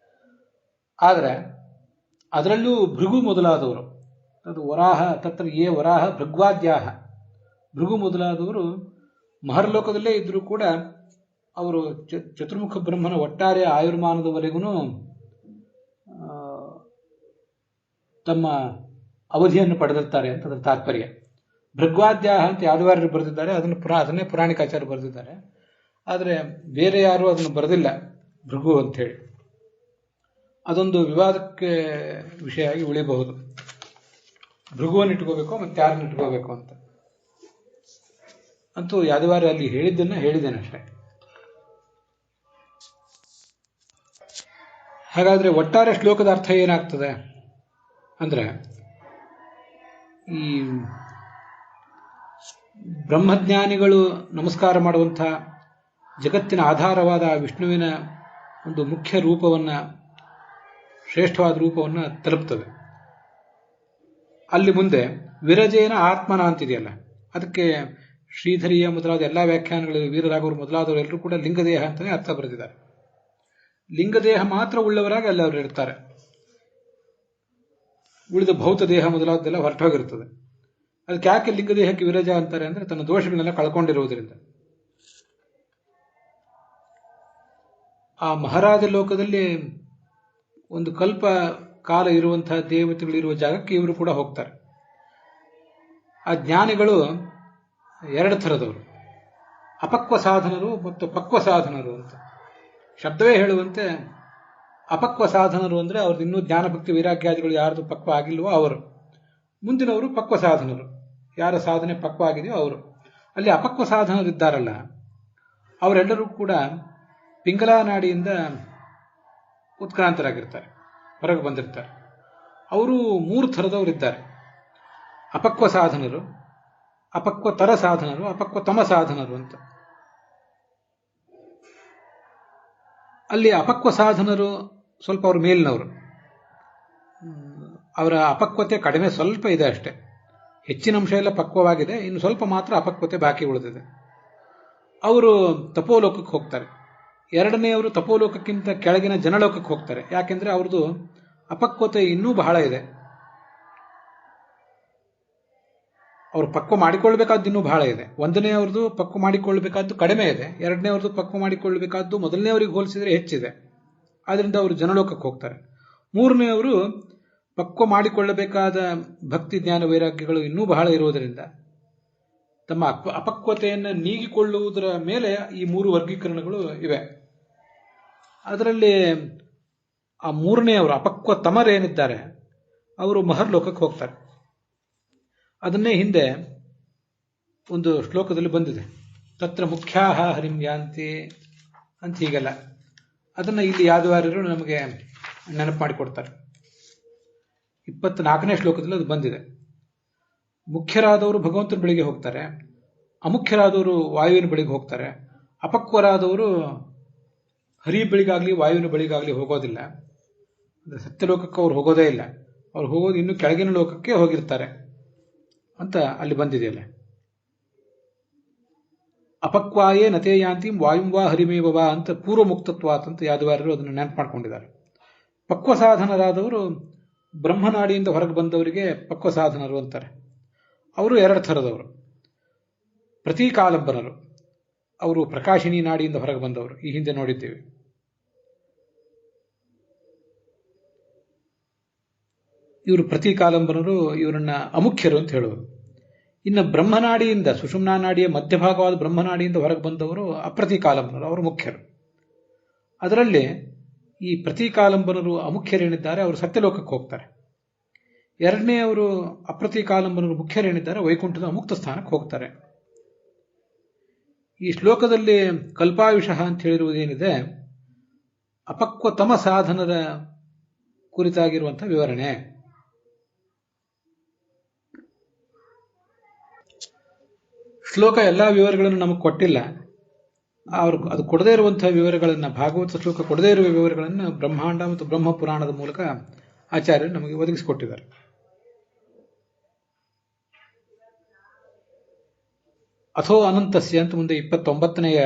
ಆದರೆ ಅದರಲ್ಲೂ ಭೃಗು ಮೊದಲಾದವರು, ಅದು ವರಾಹ, ತತ್ರ ಯೇ ವರಾಹ ಭೃಗ್ವಾದ್ಯಾಹ, ಭೃಗು ಮೊದಲಾದವರು ಮಹರ್ಲೋಕದಲ್ಲೇ ಇದ್ರೂ ಕೂಡ ಅವರು ಚತುರ್ಮುಖ ಬ್ರಹ್ಮನ ಒಟ್ಟಾರೆ ಆಯುರ್ಮಾನದವರೆಗೂ ತಮ್ಮ ಅವಧಿಯನ್ನು ಪಡೆದಿರ್ತಾರೆ ಅಂತ ಅದರ ತಾತ್ಪರ್ಯ. ಭೃಗ್ವಾದ್ಯಾಹ ಅಂತ ಯಾದವಾರ್ಯರು ಬರೆದಿದ್ದಾರೆ, ಅದನ್ನೇ ಪುರಾಣಿಕಾಚಾರ್ಯರು ಬರೆದಿದ್ದಾರೆ. ಆದರೆ ಬೇರೆ ಯಾರು ಅದನ್ನು ಬರೆದಿಲ್ಲ ಭೃಗು ಅಂಥೇಳಿ. ಅದೊಂದು ವಿವಾದಕ್ಕೆ ವಿಷಯ ಆಗಿ ಉಳಿಬಹುದು. ಭೃಗುವನ್ನು ಇಟ್ಕೋಬೇಕು ಮತ್ತೆ ಯಾರನ್ನು ಇಟ್ಕೋಬೇಕು ಅಂತ. ಅಂತೂ ಯಾದವಾರ್ಯ ಅಲ್ಲಿ ಹೇಳಿದ್ದೇನೆ ಅಷ್ಟೇ. ಹಾಗಾದ್ರೆ ಒಟ್ಟಾರೆ ಶ್ಲೋಕದ ಅರ್ಥ ಏನಾಗ್ತದೆ ಅಂದ್ರೆ, ಈ ಬ್ರಹ್ಮಜ್ಞಾನಿಗಳು ನಮಸ್ಕಾರ ಮಾಡುವಂಥ ಜಗತ್ತಿನ ಆಧಾರವಾದ ವಿಷ್ಣುವಿನ ಒಂದು ಮುಖ್ಯ ರೂಪವನ್ನು, ಶ್ರೇಷ್ಠವಾದ ರೂಪವನ್ನು ತಲುಪ್ತದೆ. ಅಲ್ಲಿ ಮುಂದೆ ವಿರಜೇನ ಆತ್ಮನ ಅಂತಿದೆಯಲ್ಲ, ಅದಕ್ಕೆ ಶ್ರೀಧರಿಯ ಮೊದಲಾದ ಎಲ್ಲ ವ್ಯಾಖ್ಯಾನಗಳು, ವೀರರಾಘವರು ಮೊದಲಾದವರು ಎಲ್ಲರೂ ಕೂಡ ಲಿಂಗದೇಹ ಅಂತಲೇ ಅರ್ಥ ಬರೆದಿದ್ದಾರೆ. ಲಿಂಗದೇಹ ಮಾತ್ರ ಉಳ್ಳವರಾಗಿ ಅಲ್ಲಿ ಅವರು ಇರ್ತಾರೆ. ಉಳಿದ ಭೌತ ದೇಹ ಮೊದಲಾದೆಲ್ಲ ಹೊರಟೋಗಿರ್ತದೆ. ಅದಕ್ಕೆ ಯಾಕೆ ಲಿಂಗದೇಹಕ್ಕೆ ವಿರಜ ಅಂತಾರೆ ಅಂದರೆ ತನ್ನ ದೋಷಗಳನ್ನೆಲ್ಲ ಕಳ್ಕೊಂಡಿರುವುದರಿಂದ. ಆ ಮಹಾರಾಜ ಲೋಕದಲ್ಲಿ ಒಂದು ಕಲ್ಪ ಕಾಲ ಇರುವಂತಹ ದೇವತೆಗಳಿರುವ ಜಾಗಕ್ಕೆ ಇವರು ಕೂಡ ಹೋಗ್ತಾರೆ. ಆ ಜ್ಞಾನಿಗಳು 2 ಥರದವರು, ಅಪಕ್ವ ಸಾಧನರು ಮತ್ತು ಪಕ್ವ ಸಾಧನರು ಅಂತ. ಶಬ್ದವೇ ಹೇಳುವಂತೆ ಅಪಕ್ವ ಸಾಧನರು ಅಂದರೆ ಅವ್ರದ್ದು ಇನ್ನೂ ಜ್ಞಾನಭಕ್ತಿ ವೈರಾಗ್ಯಾದಿಗಳು ಯಾರ್ದು ಪಕ್ವ ಆಗಿಲ್ವೋ ಅವರು. ಮುಂದಿನವರು ಪಕ್ವ ಸಾಧನರು, ಯಾರ ಸಾಧನೆ ಪಕ್ವ ಆಗಿದೆಯೋ ಅವರು. ಅಲ್ಲಿ ಅಪಕ್ವ ಸಾಧನರಿದ್ದಾರಲ್ಲ ಅವರೆಲ್ಲರೂ ಕೂಡ ಪಿಂಗಲಾ ನಾಡಿಯಿಂದ ಉತ್ಕ್ರಾಂತರಾಗಿರ್ತಾರೆ, ಹೊರಗೆ ಬಂದಿರ್ತಾರೆ. ಅವರು 3 ಥರದವರಿದ್ದಾರೆ: ಅಪಕ್ವ ಸಾಧನರು, ಅಪಕ್ವತರ ಸಾಧನರು, ಅಪಕ್ವತಮ ಸಾಧನರು ಅಂತ. ಅಲ್ಲಿ ಅಪಕ್ವ ಸಾಧನರು ಸ್ವಲ್ಪ ಅವ್ರ ಮೇಲಿನವರು, ಅವರ ಅಪಕ್ವತೆ ಕಡಿಮೆ ಸ್ವಲ್ಪ ಇದೆ ಅಷ್ಟೇ. ಹೆಚ್ಚಿನ ಅಂಶ ಎಲ್ಲ ಪಕ್ವವಾಗಿದೆ, ಇನ್ನು ಸ್ವಲ್ಪ ಮಾತ್ರ ಅಪಕ್ವತೆ ಬಾಕಿ ಉಳಿದಿದೆ. ಅವರು ತಪೋಲೋಕಕ್ಕೆ ಹೋಗ್ತಾರೆ. 2ನೇವರು ತಪೋಲೋಕಕ್ಕಿಂತ ಕೆಳಗಿನ ಜನಲೋಕಕ್ಕೆ ಹೋಗ್ತಾರೆ. ಯಾಕೆಂದ್ರೆ ಅವ್ರದ್ದು ಅಪಕ್ವತೆ ಇನ್ನೂ ಬಹಳ ಇದೆ. ಅವರು ಪಕ್ವ ಮಾಡಿಕೊಳ್ಬೇಕಾದ್ದು ಇನ್ನೂ ಬಹಳ ಇದೆ. ಒಂದನೇ ಅವ್ರದ್ದು ಪಕ್ವ ಮಾಡಿಕೊಳ್ಬೇಕಾದ್ದು ಕಡಿಮೆ ಇದೆ, ಎರಡನೇ ಅವ್ರದ್ದು ಪಕ್ವ ಮಾಡಿಕೊಳ್ಬೇಕಾದ್ದು ಮೊದಲನೇ ಅವರಿಗೆ ಹೋಲಿಸಿದರೆ ಹೆಚ್ಚಿದೆ. ಆದ್ರಿಂದ ಅವರು ಜನಲೋಕಕ್ಕೆ ಹೋಗ್ತಾರೆ. ಮೂರನೇ ಅವರು ಪಕ್ವ ಮಾಡಿಕೊಳ್ಳಬೇಕಾದ ಭಕ್ತಿ ಜ್ಞಾನ ವೈರಾಗ್ಯಗಳು ಇನ್ನೂ ಬಹಳ ಇರುವುದರಿಂದ ತಮ್ಮ ಅಪಕ್ವತೆಯನ್ನು ನೀಗಿಕೊಳ್ಳುವುದರ ಮೇಲೆ ಈ ಮೂರು ವರ್ಗೀಕರಣಗಳು ಇವೆ. ಅದರಲ್ಲಿ ಆ ಮೂರನೇ ಅವರು ಅಪಕ್ವ ತಮರೇನಿದ್ದಾರೆ ಅವರು ಮಹರ್ಲೋಕಕ್ಕೆ ಹೋಗ್ತಾರೆ. ಅದನ್ನೇ ಹಿಂದೆ ಒಂದು ಶ್ಲೋಕದಲ್ಲಿ ಬಂದಿದೆ, ತತ್ರ ಮುಖ್ಯಾಹ ಹರಿಂ ಯಾಂತಿ ಅಂತ ಹೀಗೆಲ್ಲ. ಅದನ್ನು ಇಲ್ಲಿ ಯಾದವಾರ್ಯರು ನಮಗೆ ನೆನಪು ಮಾಡಿಕೊಡ್ತಾರೆ. 24ನೇ ಶ್ಲೋಕದಲ್ಲಿ ಅದು ಬಂದಿದೆ. ಮುಖ್ಯರಾದವರು ಭಗವಂತನ ಬಳಿಗೆ ಹೋಗ್ತಾರೆ, ಅಮುಖ್ಯರಾದವರು ವಾಯುವಿನ ಬಳಿಗೆ ಹೋಗ್ತಾರೆ, ಅಪಕ್ವರಾದವರು ಹರಿ ಬಳಿಗಾಗಲಿ ವಾಯುವಿನ ಬಳಿಗಾಗಲಿ ಹೋಗೋದಿಲ್ಲ. ಸತ್ಯಲೋಕಕ್ಕೆ ಅವ್ರು ಹೋಗೋದೇ ಇಲ್ಲ, ಅವ್ರು ಹೋಗೋದು ಇನ್ನು ಕೆಳಗಿನ ಲೋಕಕ್ಕೆ ಹೋಗಿರ್ತಾರೆ ಅಂತ ಅಲ್ಲಿ ಬಂದಿದೆಯಲ್ಲ. ಅಪಕ್ವಾಯೇ ನತೇ ಯಾಂತಿ ವಾಯುಂ ವಾ ಹರಿಮೇವ ಅಂತ ಪೂರ್ವ ಮುಕ್ತತ್ವಾತ್ ಅಂತ ಯಾದವಾರರು ಅದನ್ನು ನೆನಪು ಮಾಡ್ಕೊಂಡಿದ್ದಾರೆ. ಪಕ್ವ ಸಾಧನರಾದವರು ಬ್ರಹ್ಮನಾಡಿಯಿಂದ ಹೊರಗೆ ಬಂದವರಿಗೆ ಪಕ್ವ ಸಾಧನರು ಅಂತಾರೆ. ಅವರು ಎರಡು ಥರದವರು. ಪ್ರತೀಕಾಲಂಬನರು, ಅವರು ಪ್ರಕಾಶಿನಿ ನಾಡಿಯಿಂದ ಹೊರಗೆ ಬಂದವರು, ಈ ಹಿಂದೆ ನೋಡಿದ್ದೇವೆ. ಇವರು ಪ್ರತೀಕಾಲಂಬನರು, ಇವರನ್ನ ಅಮುಖ್ಯರು ಅಂತ ಹೇಳುವರು. ಇನ್ನು ಬ್ರಹ್ಮನಾಡಿಯಿಂದ, ಸುಷುಮ್ನಾ ನಾಡಿಯ ಮಧ್ಯಭಾಗವಾದ ಬ್ರಹ್ಮನಾಡಿಯಿಂದ ಹೊರಗೆ ಬಂದವರು ಅಪ್ರತೀಕಾಲಂಬನರು, ಅವರು ಮುಖ್ಯರು. ಅದರಲ್ಲಿ ಈ ಪ್ರತೀಕಾಲಂಬನರು ಅಮುಖ್ಯರೇನಿದ್ದಾರೆ ಅವರು ಸತ್ಯಲೋಕಕ್ಕೆ ಹೋಗ್ತಾರೆ. ಎರಡನೇ ಅವರು ಅಪ್ರತೀಕಾಲಂಬನರು ಮುಖ್ಯರೇನಿದ್ದಾರೆ ವೈಕುಂಠದ ಮುಕ್ತ ಸ್ಥಾನಕ್ಕೆ ಹೋಗ್ತಾರೆ. ಈ ಶ್ಲೋಕದಲ್ಲಿ ಕಲ್ಪಾಯುಷಃ ಅಂತ ಹೇಳಿರುವುದೇನಿದೆ, ಅಪಕ್ವತಮ ಸಾಧನದ ಕುರಿತಾಗಿರುವಂತಹ ವಿವರಣೆ. ಶ್ಲೋಕ ಎಲ್ಲಾ ವಿವರಗಳನ್ನು ನಮಗೆ ಕೊಟ್ಟಿಲ್ಲ. ಅವರು ಅದು ಕೊಡದೇ ಇರುವಂತಹ ವಿವರಗಳನ್ನು, ಭಾಗವತ ಶ್ಲೋಕ ಕೊಡದೇ ಇರುವ ವಿವರಗಳನ್ನು ಬ್ರಹ್ಮಾಂಡ ಮತ್ತು ಬ್ರಹ್ಮ ಪುರಾಣದ ಮೂಲಕ ಆಚಾರ್ಯರು ನಮಗೆ ಒದಗಿಸಿಕೊಟ್ಟಿದ್ದಾರೆ. ಅಥೋ ಅನಂತಸ್ಯ ಅಂತ ಮುಂದೆ 29ನೆಯ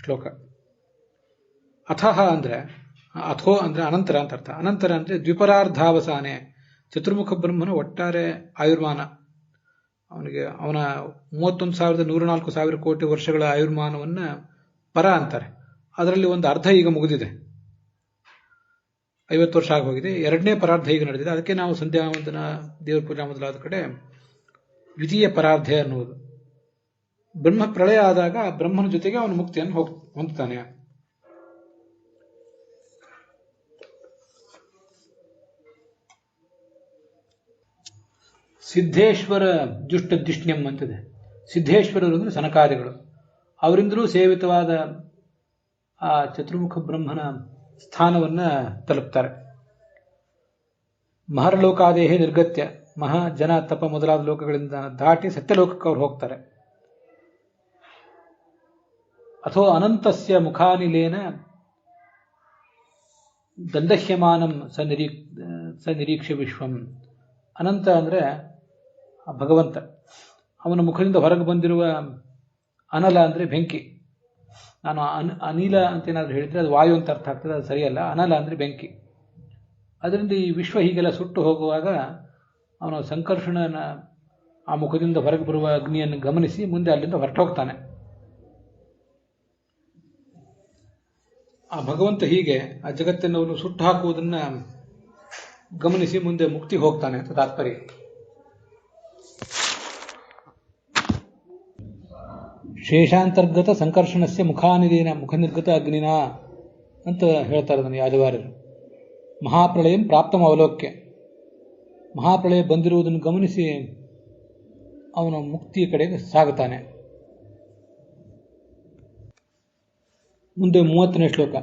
ಶ್ಲೋಕ. ಅಥಃ ಅಂದ್ರೆ, ಅಥೋ ಅಂದ್ರೆ ಅನಂತರ ಅಂತ ಅರ್ಥ. ಅನಂತರ ಅಂದ್ರೆ ದ್ವಿಪರಾರ್ಧಾವಸಾನೆ, ಚತುರ್ಮುಖ ಬ್ರಹ್ಮನ ಒಟ್ಟಾರೆ ಆಯುರ್ಮಾನ, ಅವನ 31,104,000 ಕೋಟಿ ವರ್ಷಗಳ ಆಯುರ್ಮಾನವನ್ನ ಪರ ಅಂತಾರೆ. ಅದರಲ್ಲಿ ಒಂದು ಅರ್ಧ ಈಗ ಮುಗಿದಿದೆ, 50 ವರ್ಷ ಆಗಿ ಹೋಗಿದೆ. ಎರಡನೇ ಪರಾರ್ಧ ಈಗ ನಡೆದಿದೆ. ಅದಕ್ಕೆ ನಾವು ಸಂಧ್ಯಾ ವಂದನ, ದೇವರ ಪೂಜಾ ಮೊದಲಾದ ಕಡೆ ದ್ವಿತೀಯ ಪರಾರ್ಧ ಅನ್ನುವುದು. ಬ್ರಹ್ಮ ಪ್ರಳಯ ಆದಾಗ ಬ್ರಹ್ಮನ ಜೊತೆಗೆ ಅವನು ಮುಕ್ತಿಯನ್ನು ಹೊಂದುತ್ತಾನೆ. ಸಿದ್ಧೇಶ್ವರ ಜುಷ್ಟ ದಿಷ್ಣ್ಯಂ ಅಂತಿದೆ. ಸಿದ್ಧೇಶ್ವರರು ಅಂದ್ರೆ ಸನಕಾದಿಗಳು, ಅವರಿಂದಲೂ ಸೇವಿತವಾದ ಆ ಚತುರ್ಮುಖ ಬ್ರಹ್ಮನ ಸ್ಥಾನವನ್ನ ತಲುಪ್ತಾರೆ. ಮಹರ್ಲೋಕಾದೇಹೇ ನಿರ್ಗತ್ಯ, ಮಹಾ ಜನ ತಪ ಮೊದಲಾದ ಲೋಕಗಳಿಂದ ದಾಟಿ ಸತ್ಯಲೋಕಕ್ಕೆ ಅವ್ರು ಹೋಗ್ತಾರೆ. ಅಥೋ ಅನಂತಸ್ಯ ಮುಖಾನಿಲೇನ ದಂದಹ್ಯಮಾನಂ ಸ ನಿರೀಕ್ಷ್ಯ ವಿಶ್ವಂ. ಅನಂತ ಅಂದ್ರೆ ಭಗವಂತ, ಅವನ ಮುಖದಿಂದ ಹೊರಗೆ ಬಂದಿರುವ ಅನಲ ಅಂದ್ರೆ ಬೆಂಕಿ. ನಾನು ಅನಿಲ ಅಂತ ಏನಾದ್ರು ಹೇಳಿದ್ರೆ ಅದು ವಾಯು ಅಂತ ಅರ್ಥ ಆಗ್ತದೆ, ಅದು ಸರಿಯಲ್ಲ. ಅನಲ ಅಂದ್ರೆ ಬೆಂಕಿ. ಅದರಿಂದ ಈ ವಿಶ್ವ ಹೀಗೆಲ್ಲ ಸುಟ್ಟು ಹೋಗುವಾಗ ಅವನು ಸಂಕರ್ಷಣನ ಆ ಮುಖದಿಂದ ಹೊರಗೆ ಬರುವ ಅಗ್ನಿಯನ್ನು ಗಮನಿಸಿ ಮುಂದೆ ಅಲ್ಲಿಂದ ಹೊರಟು ಹೋಗ್ತಾನೆ. ಆ ಭಗವಂತ ಹೀಗೆ ಆ ಜಗತ್ತನ್ನು ಸುಟ್ಟು ಹಾಕುವುದನ್ನ ಗಮನಿಸಿ ಮುಂದೆ ಮುಕ್ತಿ ಹೋಗ್ತಾನೆ ಅಂತ ತಾತ್ಪರ್ಯ. ಶೇಷಾಂತರ್ಗತ ಸಂಕರ್ಷಣಸ್ಯ ಮುಖಾನಿದೇನ ಮುಖನಿರ್ಗತ ಅಗ್ನಿನ ಅಂತ ಹೇಳ್ತಾರೆ ಅದನ್ನು ಯಾದವಾರ್ಯರು. ಮಹಾಪ್ರಳಯಂ ಪ್ರಾಪ್ತಮ ಅವಲೋಕ್ಯ, ಮಹಾಪ್ರಳಯ ಬಂದಿರುವುದನ್ನು ಗಮನಿಸಿ ಅವನು ಮುಕ್ತಿಯ ಕಡೆಗೆ ಸಾಗುತ್ತಾನೆ. ಮುಂದೆ 30ನೇ ಶ್ಲೋಕ.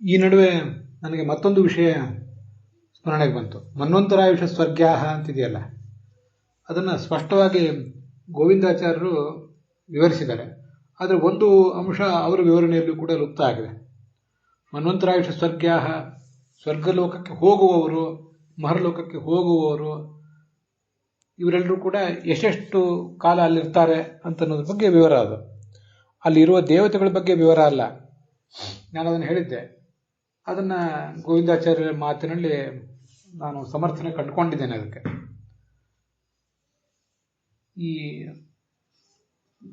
ಈ ನಡುವೆ ನನಗೆ ಮತ್ತೊಂದು ವಿಷಯ ಸ್ಮರಣೆಗೆ ಬಂತು. ಮನ್ವಂತರಾಯುಷ ಸ್ವರ್ಗ್ಯಾಹ ಅಂತಿದೆಯಲ್ಲ, ಅದನ್ನು ಸ್ಪಷ್ಟವಾಗಿ ಗೋವಿಂದಾಚಾರ್ಯರು ವಿವರಿಸಿದ್ದಾರೆ. ಆದರೆ ಒಂದು ಅಂಶ ಅವರ ವಿವರಣೆಯಲ್ಲೂ ಕೂಡ ಲುಪ್ತ ಆಗಿದೆ. ಮನ್ವಂತರಾಯುಷ ಸ್ವರ್ಗ್ಯಾಹ, ಸ್ವರ್ಗಲೋಕಕ್ಕೆ ಹೋಗುವವರು, ಮಹರ್ಲೋಕಕ್ಕೆ ಹೋಗುವವರು, ಇವರೆಲ್ಲರೂ ಕೂಡ ಎಷ್ಟೆಷ್ಟು ಕಾಲ ಅಲ್ಲಿರ್ತಾರೆ ಅಂತನ್ನೋದ್ರ ಬಗ್ಗೆ ವಿವರ. ಅದು ಅಲ್ಲಿರುವ ದೇವತೆಗಳ ಬಗ್ಗೆ ವಿವರ ಅಲ್ಲ. ನಾನು ಅದನ್ನು ಹೇಳಿದ್ದೆ. ಅದನ್ನು ಗೋವಿಂದಾಚಾರ್ಯರ ಮಾತಿನಲ್ಲಿ ನಾನು ಸಮರ್ಥನೆ ಕಂಡುಕೊಂಡಿದ್ದೇನೆ ಅದಕ್ಕೆ. ಈ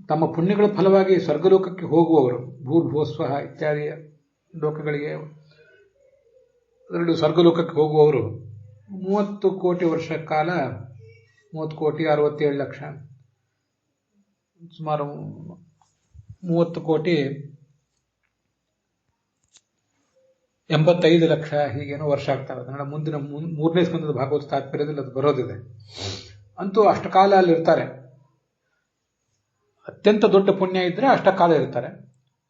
ತಮ್ಮ ಪುಣ್ಯಗಳ ಫಲವಾಗಿ ಸ್ವರ್ಗಲೋಕಕ್ಕೆ ಹೋಗುವವರು, ಭೂರ್ಭುವಸ್ವಃ ಇತ್ಯಾದಿ ಲೋಕಗಳಿಗೆ ಸ್ವರ್ಗಲೋಕಕ್ಕೆ ಹೋಗುವವರು 30 ಕೋಟಿ ವರ್ಷ ಕಾಲ, 30,67,7,00,000, ಸುಮಾರು 30,85,00,000 ಹೀಗೇನೋ ವರ್ಷ ಆಗ್ತವೆ. ಕನ್ನಡ ಮುಂದಿನ 3ನೇ ಸ್ಕಂದದ ಭಾಗವತ ತಾತ್ಪರ್ಯದಲ್ಲಿ ಅದು ಬರೋದಿದೆ. ಅಂತೂ ಅಷ್ಟು ಕಾಲ ಅಲ್ಲಿರ್ತಾರೆ. ಅತ್ಯಂತ ದೊಡ್ಡ ಪುಣ್ಯ ಇದ್ದರೆ ಅಷ್ಟ ಕಾಲ ಇರ್ತಾರೆ.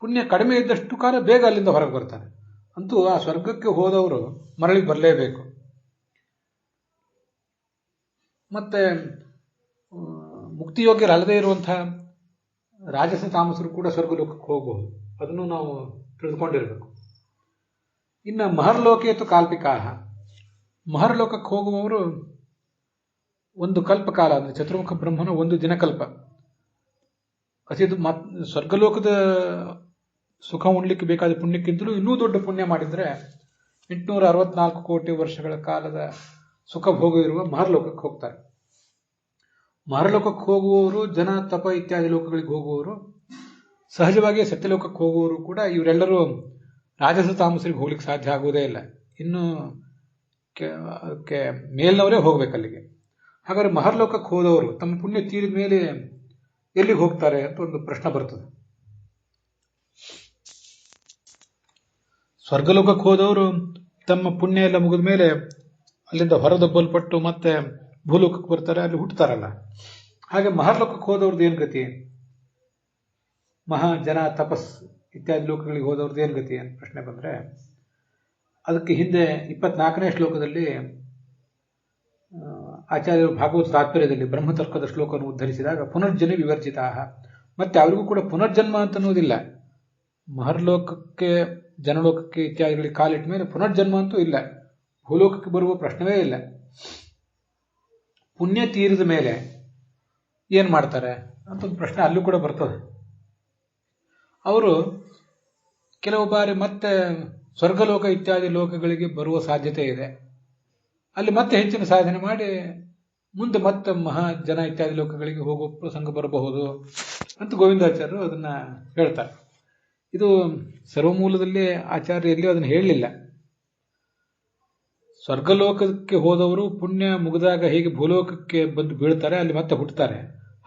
ಪುಣ್ಯ ಕಡಿಮೆ ಇದ್ದಷ್ಟು ಕಾಲ ಬೇಗ ಅಲ್ಲಿಂದ ಹೊರಗೆ ಬರ್ತಾರೆ. ಅಂತೂ ಆ ಸ್ವರ್ಗಕ್ಕೆ ಹೋದವರು ಮರಳಿ ಬರಲೇಬೇಕು. ಮತ್ತೆ ಮುಕ್ತಿಯೋಗ್ಯರಲ್ಲದೆ ಇರುವಂತಹ ರಾಜಸ ತಾಮಸರು ಕೂಡ ಸ್ವರ್ಗಲೋಕಕ್ಕೆ ಹೋಗಬಹುದು. ಅದನ್ನು ನಾವು ತಿಳಿದುಕೊಂಡಿರಬೇಕು. ಇನ್ನು ಮಹರ್ಲೋಕೇತು ಕಾಲ್ಪಿಕಾಹ, ಮಹರ್ಲೋಕಕ್ಕೆ ಹೋಗುವವರು ಒಂದು ಕಲ್ಪಕಾಲ, ಅಂದರೆ ಚತುರ್ಮುಖ ಬ್ರಹ್ಮನ ಒಂದು ದಿನಕಲ್ಪ. ಸ್ವರ್ಗಲೋಕದ ಸುಖ ಉಣ್ಲಿಕ್ಕೆ ಬೇಕಾದ ಪುಣ್ಯಕ್ಕಿಂತಲೂ ಇನ್ನೂ ದೊಡ್ಡ ಪುಣ್ಯ ಮಾಡಿದರೆ 864 ಕೋಟಿ ವರ್ಷಗಳ ಕಾಲದ ಸುಖ ಭೋಗ ಇರುವ ಮಹರ್ಲೋಕಕ್ಕೆ ಹೋಗ್ತಾರೆ. ಮಹರ್ಲೋಕಕ್ಕೆ ಹೋಗುವವರು, ಜನ ತಪ ಇತ್ಯಾದಿ ಲೋಕಗಳಿಗೆ ಹೋಗುವವರು, ಸಹಜವಾಗಿ ಸತ್ಯಲೋಕಕ್ಕೆ ಹೋಗುವವರು ಕೂಡ ಇವರೆಲ್ಲರೂ ರಾಜಸ ತಾಮಸರಿಗೆ ಹೋಗ್ಲಿಕ್ಕೆ ಸಾಧ್ಯ ಆಗುವುದೇ ಇಲ್ಲ. ಇನ್ನು ಅದಕ್ಕೆ ಮೇಲ್ನವರೇ ಹೋಗ್ಬೇಕಲ್ಲಿಗೆ. ಹಾಗಾದ್ರೆ ಮಹರ್ಲೋಕಕ್ಕೆ ಹೋದವರು ತಮ್ಮ ಪುಣ್ಯ ತೀರಿದ ಮೇಲೆ ಎಲ್ಲಿಗೆ ಹೋಗ್ತಾರೆ ಅಂತ ಒಂದು ಪ್ರಶ್ನೆ ಬರ್ತದೆ. ಸ್ವರ್ಗಲೋಕಕ್ಕೆ ಹೋದವರು ತಮ್ಮ ಪುಣ್ಯ ಎಲ್ಲ ಮುಗಿದ ಮೇಲೆ ಅಲ್ಲಿಂದ ಹೊರದಬ್ಬಲ್ಪಟ್ಟು ಮತ್ತೆ ಭೂಲೋಕಕ್ಕೆ ಬರ್ತಾರೆ, ಅಲ್ಲಿ ಹುಟ್ಟುತ್ತಾರಲ್ಲ. ಹಾಗೆ ಮಹರ್ಲೋಕಕ್ಕೆ ಹೋದವ್ರದ್ದು ಏನು ಗತಿ? ಮಹಾ ಜನ ತಪಸ್ ಇತ್ಯಾದಿ ಲೋಕಗಳಿಗೆ ಹೋದವ್ರದ್ದು ಏನು ಗತಿ ಅಂತ ಪ್ರಶ್ನೆ ಬಂದರೆ, ಅದಕ್ಕೆ ಹಿಂದೆ 24ನೇ ಶ್ಲೋಕದಲ್ಲಿ ಆಚಾರ್ಯರು ಭಾಗವತ ತಾತ್ಪರ್ಯದಲ್ಲಿ ಬ್ರಹ್ಮತರ್ಕದ ಶ್ಲೋಕವನ್ನು ಉದ್ಧರಿಸಿದಾಗ ಪುನರ್ಜನ್ಮ ವಿವರ್ಜಿತ, ಮತ್ತೆ ಅವರಿಗೂ ಕೂಡ ಪುನರ್ಜನ್ಮ ಅಂತ ಅನ್ನೋದಿಲ್ಲ. ಮಹರ್ಲೋಕಕ್ಕೆ, ಜನಲೋಕಕ್ಕೆ ಇತ್ಯಾದಿಗಳಿಗೆ ಕಾಲಿಟ್ಟ ಮೇಲೆ ಪುನರ್ಜನ್ಮ ಅಂತೂ ಇಲ್ಲ. ಭೂಲೋಕಕ್ಕೆ ಬರುವ ಪ್ರಶ್ನವೇ ಇಲ್ಲ. ಪುಣ್ಯ ತೀರಿದ ಮೇಲೆ ಏನು ಮಾಡ್ತಾರೆ ಅಂತ ಒಂದು ಪ್ರಶ್ನೆ ಅಲ್ಲೂ ಕೂಡ ಬರ್ತದೆ. ಅವರು ಕೆಲವು ಬಾರಿ ಮತ್ತೆ ಸ್ವರ್ಗಲೋಕ ಇತ್ಯಾದಿ ಲೋಕಗಳಿಗೆ ಬರುವ ಸಾಧ್ಯತೆ ಇದೆ. ಅಲ್ಲಿ ಮತ್ತೆ ಹೆಚ್ಚಿನ ಸಾಧನೆ ಮಾಡಿ ಮುಂದೆ ಮತ್ತೆ ಮಹಾಜನ ಇತ್ಯಾದಿ ಲೋಕಗಳಿಗೆ ಹೋಗುವ ಪ್ರಸಂಗ ಬರಬಹುದು ಅಂತ ಗೋವಿಂದಾಚಾರ್ಯರು ಅದನ್ನ ಹೇಳ್ತಾರೆ. ಇದು ಸರ್ವಮೂಲದಲ್ಲಿ ಆಚಾರ್ಯ ಎಲ್ಲಿಯೂ ಅದನ್ನು ಹೇಳಲಿಲ್ಲ. ಸ್ವರ್ಗಲೋಕಕ್ಕೆ ಹೋದವರು ಪುಣ್ಯ ಮುಗಿದಾಗ ಹೇಗೆ ಭೂಲೋಕಕ್ಕೆ ಬಂದು ಬೀಳ್ತಾರೆ, ಅಲ್ಲಿ ಮತ್ತೆ ಹುಟ್ಟುತ್ತಾರೆ,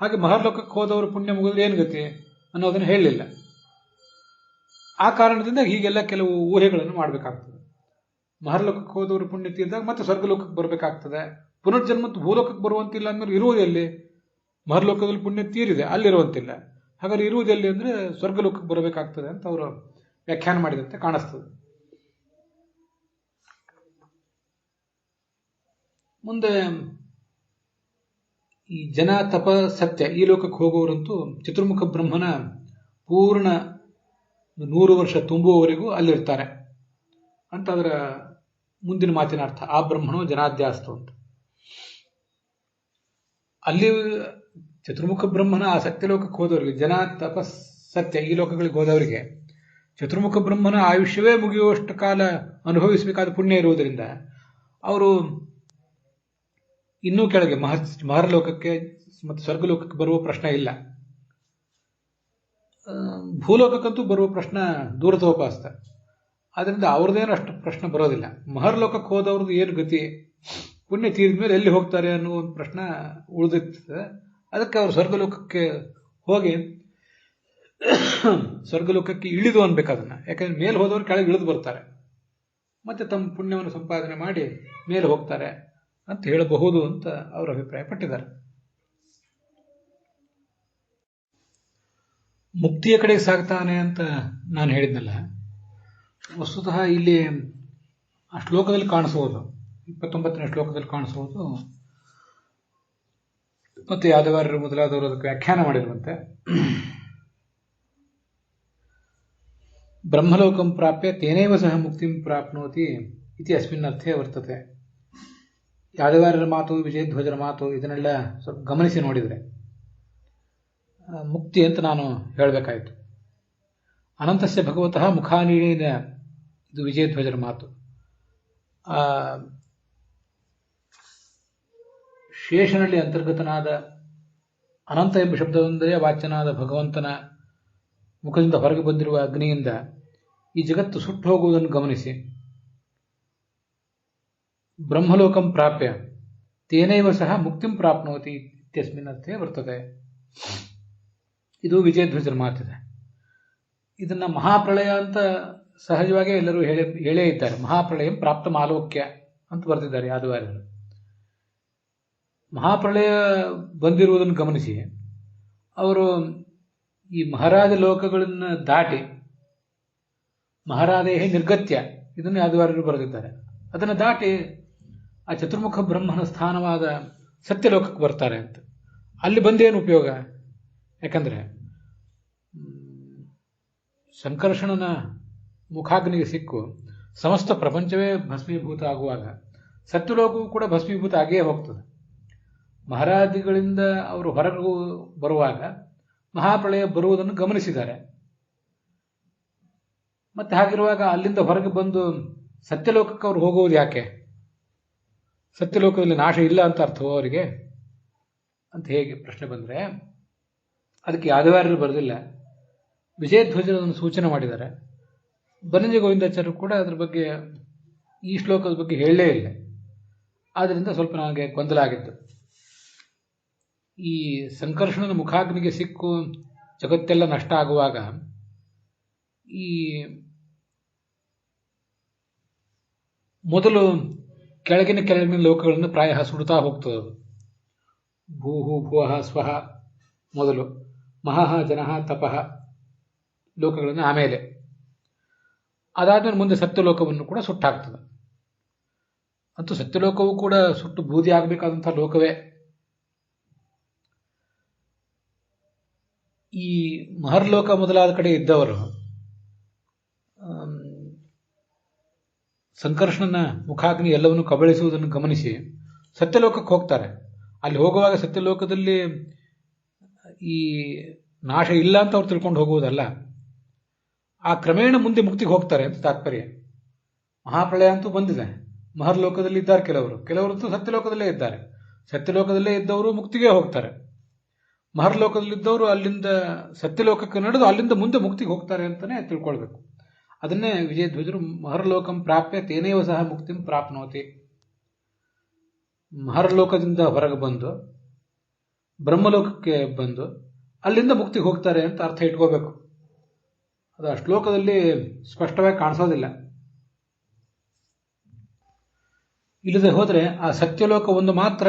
ಹಾಗೆ ಮಹರ್ಲೋಕಕ್ಕೆ ಹೋದವರು ಪುಣ್ಯ ಮುಗಿದ್ರೆ ಏನು ಗತಿ ಅನ್ನೋದನ್ನು ಹೇಳಲಿಲ್ಲ. ಆ ಕಾರಣದಿಂದ ಹೀಗೆಲ್ಲ ಕೆಲವು ಊಹೆಗಳನ್ನು ಮಾಡಬೇಕಾಗ್ತದೆ. ಮಹರ್ಲೋಕಕ್ಕೆ ಹೋದವರು ಪುಣ್ಯ ತೀರಿದಾಗ ಮತ್ತೆ ಸ್ವರ್ಗಲೋಕಕ್ಕೆ ಬರಬೇಕಾಗ್ತದೆ. ಪುನರ್ಜನ್ಮ ಭೂಲೋಕಕ್ಕೆ ಬರುವಂತಿಲ್ಲ ಅಂದ್ರೆ ಇರುವುದೆಲ್ಲಿ? ಮಹರ್ಲೋಕದಲ್ಲಿ ಪುಣ್ಯ ತೀರಿದೆ, ಅಲ್ಲಿರುವಂತಿಲ್ಲ. ಹಾಗಾದ್ರೆ ಇರುವುದೆಲ್ಲಿ ಅಂದ್ರೆ ಸ್ವರ್ಗಲೋಕಕ್ಕೆ ಬರಬೇಕಾಗ್ತದೆ ಅಂತ ಅವರು ವ್ಯಾಖ್ಯಾನ ಮಾಡಿದಂತೆ ಕಾಣಿಸ್ತದೆ. ಮುಂದೆ ಈ ಜನ ತಪ ಸತ್ಯ ಈ ಲೋಕಕ್ಕೆ ಹೋಗುವವರಂತೂ ಚತುರ್ಮುಖ ಬ್ರಹ್ಮನ ಪೂರ್ಣ 100 ವರ್ಷ ತುಂಬುವವರೆಗೂ ಅಲ್ಲಿರ್ತಾರೆ ಅಂತ ಅದರ ಮುಂದಿನ ಮಾತಿನ ಅರ್ಥ. ಆ ಬ್ರಹ್ಮನೋ ಜನಾದ್ಯಾಸ್ತು ಅಂತ. ಅಲ್ಲಿ ಚತುರ್ಮುಖ ಬ್ರಹ್ಮನ ಆ ಸತ್ಯಲೋಕಕ್ಕೆ ಹೋದವರಿಗೆ, ಜನ ತಪ ಸತ್ಯ ಈ ಲೋಕಗಳಿಗೆ ಹೋದವರಿಗೆ ಚತುರ್ಮುಖ ಬ್ರಹ್ಮನ ಆಯುಷ್ಯವೇ ಮುಗಿಯುವಷ್ಟು ಕಾಲ ಅನುಭವಿಸಬೇಕಾದ ಪುಣ್ಯ ಇರುವುದರಿಂದ ಅವರು ಇನ್ನೂ ಕೆಳಗೆ ಮಹರ್ಲೋಕಕ್ಕೆ ಮತ್ತು ಸ್ವರ್ಗಲೋಕಕ್ಕೆ ಬರುವ ಪ್ರಶ್ನೆ ಇಲ್ಲ. ಭೂಲೋಕಕ್ಕಂತೂ ಬರುವ ಪ್ರಶ್ನೆ ದೂರತೋಪಾಸ್ತ. ಆದ್ರಿಂದ ಅವ್ರದ್ದೇನು ಅಷ್ಟು ಪ್ರಶ್ನೆ ಬರೋದಿಲ್ಲ. ಮಹರ್ಲೋಕಕ್ಕೆ ಹೋದವ್ರದ್ದು ಏನು ಗತಿ, ಪುಣ್ಯ ತೀರಿದ ಮೇಲೆ ಎಲ್ಲಿ ಹೋಗ್ತಾರೆ ಅನ್ನೋ ಒಂದು ಪ್ರಶ್ನೆ ಉಳಿದಿರ್ತದೆ. ಅದಕ್ಕೆ ಅವರು ಸ್ವರ್ಗಲೋಕಕ್ಕೆ ಹೋಗಿ ಸ್ವರ್ಗಲೋಕಕ್ಕೆ ಇಳಿದು ಅನ್ಬೇಕು ಅದನ್ನ. ಯಾಕಂದ್ರೆ ಮೇಲೆ ಹೋದವರು ಕೆಳಗೆ ಇಳಿದು ಬರ್ತಾರೆ, ಮತ್ತೆ ತಮ್ಮ ಪುಣ್ಯವನ್ನು ಸಂಪಾದನೆ ಮಾಡಿ ಮೇಲೆ ಹೋಗ್ತಾರೆ ಅಂತ ಹೇಳಬಹುದು ಅಂತ ಅವರು ಅಭಿಪ್ರಾಯ ಪಟ್ಟಿದ್ದಾರೆ. ಮುಕ್ತಿಯ ಕಡೆಗೆ ಸಾಗ್ತಾನೆ ಅಂತ ನಾನು ಹೇಳಿದ್ನಲ್ಲ, ವಸ್ತುತಃ ಇಲ್ಲಿ ಆ ಶ್ಲೋಕದಲ್ಲಿ ಕಾಣಿಸುವುದು, 29ನೇ ಶ್ಲೋಕದಲ್ಲಿ ಕಾಣಿಸುವುದು, ಮತ್ತೆ ಯಾದವಾರ್ಯರು ಮೊದಲಾದವರು ಅದಕ್ಕೆ ವ್ಯಾಖ್ಯಾನ ಮಾಡಿರುವಂತೆ, ಬ್ರಹ್ಮಲೋಕಂ ಪ್ರಾಪ್ಯ ತೇನೇವ ಸಹ ಮುಕ್ತಿಂ ಪ್ರಾಪ್ನೋತಿ ಇತಿ ಅಸ್ಮಿನ್ನರ್ಥೇ ವರ್ತತೆ. ಯಾದವಾರ್ಯರ ಮಾತು, ವಿಜಯಧ್ವಜರ ಮಾತು, ಇದನ್ನೆಲ್ಲ ಸ್ವಲ್ಪ ಗಮನಿಸಿ ನೋಡಿದರೆ ಮುಕ್ತಿ ಅಂತ ನಾನು ಹೇಳಬೇಕಾಯಿತು. ಅನಂತಸ್ಯ ಭಗವತಃ ಮುಖಾನೀನ, ಇದು ವಿಜಯಧ್ವಜರ ಮಾತು. ಶೇಷನಲ್ಲಿ ಅಂತರ್ಗತನಾದ ಅನಂತ ಎಂಬ ಶಬ್ದವೊಂದೇ ವಾಚ್ಯನಾದ ಭಗವಂತನ ಮುಖದಿಂದ ಹೊರಗೆ ಬಂದಿರುವ ಅಗ್ನಿಯಿಂದ ಈ ಜಗತ್ತು ಸುಟ್ಟು ಹೋಗುವುದನ್ನು ಗಮನಿಸಿ ಬ್ರಹ್ಮಲೋಕಂ ಪ್ರಾಪ್ಯ ತೇನೈವ ಸಹ ಮುಕ್ತಿಂ ಪ್ರಾಪ್ನೋತಿ ಇತ್ಯಸ್ಮಿನ್ ಅರ್ಥೇ ಬರ್ತದೆ. ಇದು ವಿಜಯಧ್ವಜರ ಮಾತಿದೆ. ಇದನ್ನ ಮಹಾಪ್ರಳಯ ಅಂತ ಸಹಜವಾಗಿ ಎಲ್ಲರೂ ಹೇಳೇ ಇದ್ದಾರೆ. ಮಹಾಪ್ರಳಯಂ ಪ್ರಾಪ್ತ ಮಾಲೋಕ್ಯ ಅಂತ ಬರೆದಿದ್ದಾರೆ ಯಾದವಾರ್ಯರು. ಮಹಾಪ್ರಳಯ ಬಂದಿರುವುದನ್ನು ಗಮನಿಸಿ ಅವರು ಈ ಮಹಾರಾಜ ಲೋಕಗಳನ್ನು ದಾಟಿ ಮಹಾರಾಜೇ ನಿರ್ಗತ್ಯ ಇದನ್ನು ಯಾದವಾರ್ಯರು ಬರೆದಿದ್ದಾರೆ. ಅದನ್ನು ದಾಟಿ ಆ ಚತುರ್ಮುಖ ಬ್ರಹ್ಮನ ಸ್ಥಾನವಾದ ಸತ್ಯಲೋಕಕ್ಕೆ ಬರ್ತಾರೆ ಅಂತ. ಅಲ್ಲಿ ಬಂದೇನು ಉಪಯೋಗ? ಯಾಕಂದ್ರೆ ಸಂಕರ್ಷಣನ ಮುಖಾಗ್ನಿಗೆ ಸಿಕ್ಕು ಸಮಸ್ತ ಪ್ರಪಂಚವೇ ಭಸ್ಮೀಭೂತ ಆಗುವಾಗ ಸತ್ಯಲೋಕವೂ ಕೂಡ ಭಸ್ಮೀಭೂತ ಆಗಿಯೇ ಹೋಗ್ತದೆ. ಮಹಾರಾಜಗಳಿಂದ ಅವರು ಹೊರಗೂ ಬರುವಾಗ ಮಹಾಪ್ರಳಯ ಬರುವುದನ್ನು ಗಮನಿಸಿದ್ದಾರೆ. ಮತ್ತೆ ಹಾಗಿರುವಾಗ ಅಲ್ಲಿಂದ ಹೊರಗೆ ಬಂದು ಸತ್ಯಲೋಕಕ್ಕೆ ಅವರು ಹೋಗುವುದು ಯಾಕೆ? ಸತ್ಯಲೋಕದಲ್ಲಿ ನಾಶ ಇಲ್ಲ ಅಂತ ಅರ್ಥವೋ ಅವರಿಗೆ ಅಂತ ಹೇಗೆ ಪ್ರಶ್ನೆ ಬಂದರೆ ಅದಕ್ಕೆ ಯಾದವಾರ್ಯರು ಬರೆದಿಲ್ಲ. ವಿಜಯಧ್ವಜರನ್ನು ಸೂಚನೆ ಮಾಡಿದ್ದಾರೆ. ಬನಂಜ ಗೋವಿಂದಾಚಾರ್ಯರು ಕೂಡ ಅದ್ರ ಬಗ್ಗೆ ಈ ಶ್ಲೋಕದ ಬಗ್ಗೆ ಹೇಳಲೇ ಇಲ್ಲ. ಆದ್ದರಿಂದ ಸ್ವಲ್ಪ ನನಗೆ ಗೊಂದಲ ಆಗಿತ್ತು. ಈ ಸಂಕರ್ಷಣನ ಮುಖಾಗ್ನಿಗೆ ಸಿಕ್ಕು ಜಗತ್ತೆಲ್ಲ ನಷ್ಟ ಆಗುವಾಗ ಈ ಮೊದಲು ಕೆಳಗಿನ ಲೋಕಗಳನ್ನು ಪ್ರಾಯ ಸುಡುತ್ತಾ ಹೋಗ್ತದೆ. ಭೂಹು ಭುವಃ ಸ್ವಹ ಮೊದಲು, ಮಹಃ ಜನಃ ತಪಃ ಲೋಕಗಳನ್ನು ಆಮೇಲೆ, ಅದಾದ್ಮೇಲೆ ಮುಂದೆ ಸತ್ಯಲೋಕವನ್ನು ಕೂಡ ಸುಟ್ಟಾಗ್ತದೆ. ಅಂತೂ ಸತ್ಯಲೋಕವೂ ಕೂಡ ಸುಟ್ಟು ಬೂದಿ ಆಗಬೇಕಾದಂತಹ ಲೋಕವೇ. ಈ ಮಹರ್ಲೋಕ ಮೊದಲಾದ ಕಡೆ ಇದ್ದವರು ಸಂಕರ್ಷಣನ ಮುಖಾಗ್ನಿ ಎಲ್ಲವನ್ನು ಕಬಳಿಸುವುದನ್ನು ಗಮನಿಸಿ ಸತ್ಯಲೋಕಕ್ಕೆ ಹೋಗ್ತಾರೆ. ಅಲ್ಲಿ ಹೋಗುವಾಗ ಸತ್ಯಲೋಕದಲ್ಲಿ ಈ ನಾಶ ಇಲ್ಲ ಅಂತ ಅವ್ರು ತಿಳ್ಕೊಂಡು ಹೋಗುವುದಲ್ಲ, ಆ ಕ್ರಮೇಣ ಮುಂದೆ ಮುಕ್ತಿಗೆ ಹೋಗ್ತಾರೆ ಅಂತ ತಾತ್ಪರ್ಯ. ಮಹಾಪ್ರಳಯ ಅಂತೂ ಬಂದಿದೆ. ಮಹರ್ಲೋಕದಲ್ಲಿ ಇದ್ದಾರೆ ಕೆಲವರಂತೂ ಸತ್ಯಲೋಕದಲ್ಲೇ ಇದ್ದಾರೆ. ಸತ್ಯಲೋಕದಲ್ಲೇ ಇದ್ದವರು ಮುಕ್ತಿಗೆ ಹೋಗ್ತಾರೆ. ಮಹರ್ಲೋಕದಲ್ಲಿದ್ದವರು ಅಲ್ಲಿಂದ ಸತ್ಯಲೋಕಕ್ಕೆ ನಡೆದು ಅಲ್ಲಿಂದ ಮುಂದೆ ಮುಕ್ತಿಗೆ ಹೋಗ್ತಾರೆ ಅಂತಾನೆ ತಿಳ್ಕೊಳ್ಬೇಕು. ಅದನ್ನೇ ವಿಜಯಧ್ವಜರು ಮಹರ್ಲೋಕಂ ಪ್ರಾಪ್ಯ ತೇನೇವ ಸಹ ಮುಕ್ತಿಂ ಪ್ರಾಪ್ನೋತಿ. ಮಹರ್ಲೋಕದಿಂದ ಹೊರಗೆ ಬಂದು ಬ್ರಹ್ಮಲೋಕಕ್ಕೆ ಬಂದು ಅಲ್ಲಿಂದ ಮುಕ್ತಿಗೆ ಹೋಗ್ತಾರೆ ಅಂತ ಅರ್ಥ ಇಟ್ಕೋಬೇಕು. ಅದು ಆ ಶ್ಲೋಕದಲ್ಲಿ ಸ್ಪಷ್ಟವಾಗಿ ಕಾಣಿಸೋದಿಲ್ಲ. ಇಲ್ಲದೆ ಹೋದರೆ ಆ ಸತ್ಯಲೋಕ ಒಂದು ಮಾತ್ರ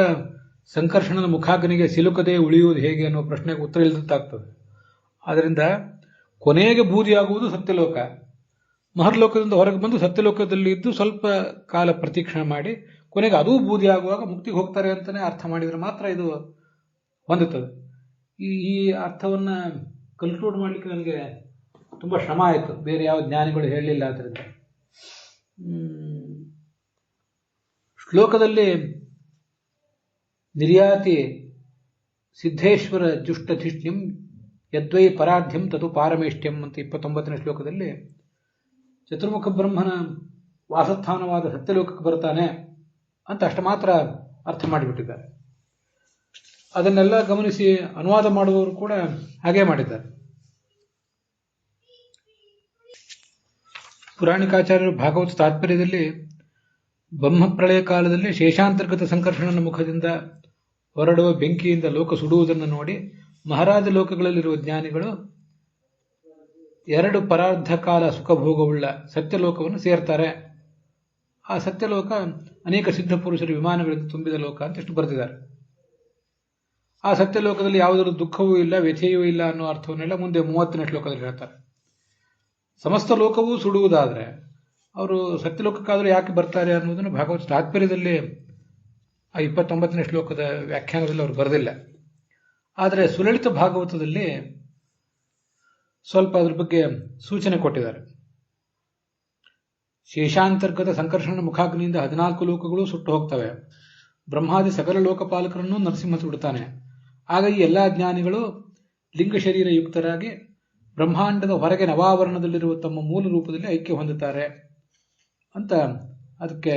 ಸಂಕರ್ಷಣನ ಮುಖಾಗ್ನಿಗೆ ಸಿಲುಕದೆ ಉಳಿಯುವುದು ಹೇಗೆ ಅನ್ನೋ ಪ್ರಶ್ನೆಗೆ ಉತ್ತರ ಇಲ್ಲದಂತಾಗ್ತದೆ. ಆದ್ದರಿಂದ ಕೊನೆಗೆ ಬೂದಿಯಾಗುವುದು ಸತ್ಯಲೋಕ. ಮಹರ್ಲೋಕದಿಂದ ಹೊರಗೆ ಬಂದು ಸತ್ಯಲೋಕದಲ್ಲಿ ಇದ್ದು ಸ್ವಲ್ಪ ಕಾಲ ಪ್ರತೀಕ್ಷಣೆ ಮಾಡಿ ಕೊನೆಗೆ ಅದೂ ಬೂದಿ ಆಗುವಾಗ ಮುಕ್ತಿಗೆ ಹೋಗ್ತಾರೆ ಅಂತಾನೆ ಅರ್ಥ ಮಾಡಿದರೆ ಮಾತ್ರ ಇದು ಹೊಂದುತ್ತದೆ. ಈ ಅರ್ಥವನ್ನ ಕನ್ಕ್ಲೂಡ್ ಮಾಡಲಿಕ್ಕೆ ನನಗೆ ತುಂಬ ಶ್ರಮ ಆಯಿತು. ಬೇರೆ ಯಾವ ಜ್ಞಾನಿಗಳು ಹೇಳಲಿಲ್ಲ. ಆದ್ದರಿಂದ ಶ್ಲೋಕದಲ್ಲಿ ನಿರ್ಯಾತಿ ಸಿದ್ಧೇಶ್ವರ ಜುಷ್ಟಧಿಷ್ಣ್ಯಂ ಯದ್ವೈ ಪರಾಧ್ಯಂ ತದು ಪಾರಮೇಷ್ಟ್ಯಂ ಅಂತ 29ನೇ ಶ್ಲೋಕದಲ್ಲಿ ಚತುರ್ಮುಖ ಬ್ರಹ್ಮನ ವಾಸಸ್ಥಾನವಾದ ಸತ್ಯಲೋಕಕ್ಕೆ ಬರ್ತಾನೆ ಅಂತ ಅಷ್ಟು ಮಾತ್ರ ಅರ್ಥ ಮಾಡಿಬಿಟ್ಟಿದ್ದಾರೆ. ಅದನ್ನೆಲ್ಲ ಗಮನಿಸಿ ಅನುವಾದ ಮಾಡುವವರು ಕೂಡ ಹಾಗೇ ಮಾಡಿದ್ದಾರೆ. ಪುರಾಣಿಕಾಚಾರ್ಯರು ಭಾಗವತ ತಾತ್ಪರ್ಯದಲ್ಲಿ ಬ್ರಹ್ಮಪ್ರಳಯ ಕಾಲದಲ್ಲಿ ಶೇಷಾಂತರ್ಗತ ಸಂಕರ್ಷಣನ ಮುಖದಿಂದ ಹೊರಡುವ ಬೆಂಕಿಯಿಂದ ಲೋಕ ಸುಡುವುದನ್ನು ನೋಡಿ ಮಹಾರಾಜ ಲೋಕಗಳಲ್ಲಿರುವ ಜ್ಞಾನಿಗಳು 2 ಪರಾರ್ಧ ಕಾಲ ಸುಖಭೋಗವುಳ್ಳ ಸತ್ಯಲೋಕವನ್ನು ಸೇರ್ತಾರೆ. ಆ ಸತ್ಯಲೋಕ ಅನೇಕ ಸಿದ್ಧ ಪುರುಷರ ವಿಮಾನಗಳಿಂದ ತುಂಬಿದ ಲೋಕ ಅಂತ ಎಷ್ಟು ಬರೆದಿದ್ದಾರೆ. ಆ ಸತ್ಯಲೋಕದಲ್ಲಿ ಯಾವುದರ ದುಃಖವೂ ಇಲ್ಲ, ವ್ಯಥೆಯೂ ಇಲ್ಲ ಅನ್ನೋ ಅರ್ಥವನ್ನೆಲ್ಲ ಮುಂದೆ 30ನೇ ಶ್ಲೋಕದಲ್ಲಿ ಹೇಳ್ತಾರೆ. ಸಮಸ್ತ ಲೋಕವೂ ಸುಡುವುದಾದರೆ ಅವರು ಸತ್ಯಲೋಕಕ್ಕಾದರೂ ಯಾಕೆ ಬರ್ತಾರೆ ಅನ್ನೋದನ್ನು ಭಾಗವತ ತಾತ್ಪರ್ಯದಲ್ಲಿ ಆ 29ನೇ ಶ್ಲೋಕದ ವ್ಯಾಖ್ಯಾನದಲ್ಲಿ ಅವರು ಬರೆದಿಲ್ಲ. ಆದರೆ ಸುಲಲಿತ ಭಾಗವತದಲ್ಲಿ ಸ್ವಲ್ಪ ಅದ್ರ ಬಗ್ಗೆ ಸೂಚನೆ ಕೊಟ್ಟಿದ್ದಾರೆ. ಶೇಷಾಂತರ್ಗತ ಸಂಕರ್ಷಣ ಮುಖಾಗ್ನಿಯಿಂದ 14 ಲೋಕಗಳು ಸುಟ್ಟು ಹೋಗ್ತವೆ. ಬ್ರಹ್ಮಾದಿ ಸಕಲ ಲೋಕಪಾಲಕರನ್ನು ನರಸಿಂಹ ಸುಡುತ್ತಾನೆ. ಆಗ ಈ ಎಲ್ಲಾ ಜ್ಞಾನಿಗಳು ಲಿಂಗ ಶರೀರ ಯುಕ್ತರಾಗಿ ಬ್ರಹ್ಮಾಂಡದ ಹೊರಗೆ ನವಾವರಣದಲ್ಲಿರುವ ತಮ್ಮ ಮೂಲ ರೂಪದಲ್ಲಿ ಐಕ್ಯ ಹೊಂದುತ್ತಾರೆ ಅಂತ ಅದಕ್ಕೆ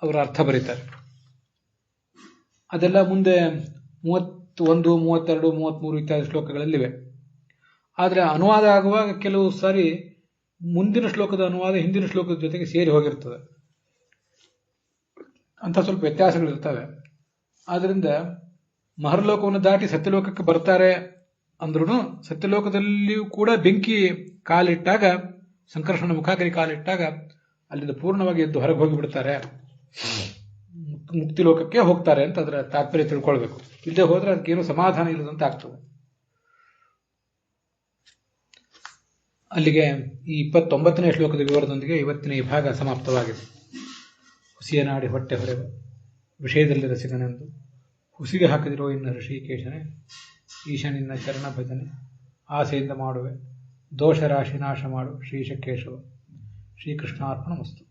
ಅವರ ಅರ್ಥ ಬರೀತಾರೆ. ಅದೆಲ್ಲ ಮುಂದೆ 31, 32, 33 ಇತ್ಯಾದಿ ಶ್ಲೋಕಗಳಲ್ಲಿವೆ. ಆದರೆ ಅನುವಾದ ಆಗುವಾಗ ಕೆಲವು ಸಾರಿ ಮುಂದಿನ ಶ್ಲೋಕದ ಅನುವಾದ ಹಿಂದಿನ ಶ್ಲೋಕದ ಜೊತೆಗೆ ಸೇರಿ ಹೋಗಿರ್ತದೆ. ಅಂತ ಸ್ವಲ್ಪ ವ್ಯತ್ಯಾಸಗಳಿರ್ತವೆ. ಆದ್ದರಿಂದ ಮಹರ್ಲೋಕವನ್ನು ದಾಟಿ ಸತ್ಯಲೋಕಕ್ಕೆ ಬರ್ತಾರೆ ಅಂದ್ರೂ ಸತ್ಯಲೋಕದಲ್ಲಿಯೂ ಕೂಡ ಬೆಂಕಿ ಕಾಲಿಟ್ಟಾಗ, ಸಂಕರ್ಷಣ ಮುಖಾಕರಿ ಕಾಲಿಟ್ಟಾಗ ಅಲ್ಲಿಂದ ಪೂರ್ಣವಾಗಿ ಎದ್ದು ಹೊರಗೆ ಹೋಗಿಬಿಡ್ತಾರೆ, ಮುಕ್ತಿ ಲೋಕಕ್ಕೆ ಹೋಗ್ತಾರೆ ಅಂತ ಅದರ ತಾತ್ಪರ್ಯ ತಿಳ್ಕೊಳ್ಬೇಕು. ಇಲ್ಲದೆ ಹೋದ್ರೆ ಅದಕ್ಕೇನು ಸಮಾಧಾನ ಇಲ್ಲದಂತೆ ಆಗ್ತದೆ. ಅಲ್ಲಿಗೆ ಈ 29ನೇ ಶ್ಲೋಕದ ವಿವರದೊಂದಿಗೆ ಇವತ್ತಿನ ಈ ಭಾಗ ಸಮಾಪ್ತವಾಗಿದೆ. ಹುಸಿಯ ನಾಡಿ ಹೊಟ್ಟೆ ಹೊರೆವ ವಿಷಯದಲ್ಲಿ ರಸಿಕನೆಂದು ಹುಸಿಗೆ ಹಾಕದಿರೋ ಇನ್ನು ಋಷಿಕೇಶನೇ, ಈಶನಿನ್ನ ಚರಣ ಭಜನೆ ಆಸೆಯಿಂದ ಮಾಡುವೆ, ದೋಷ ರಾಶಿ ನಾಶ ಮಾಡು ಶ್ರೀಶ ಕೇಶವ. ಶ್ರೀಕೃಷ್ಣಾರ್ಪಣ ಮಸ್ತು.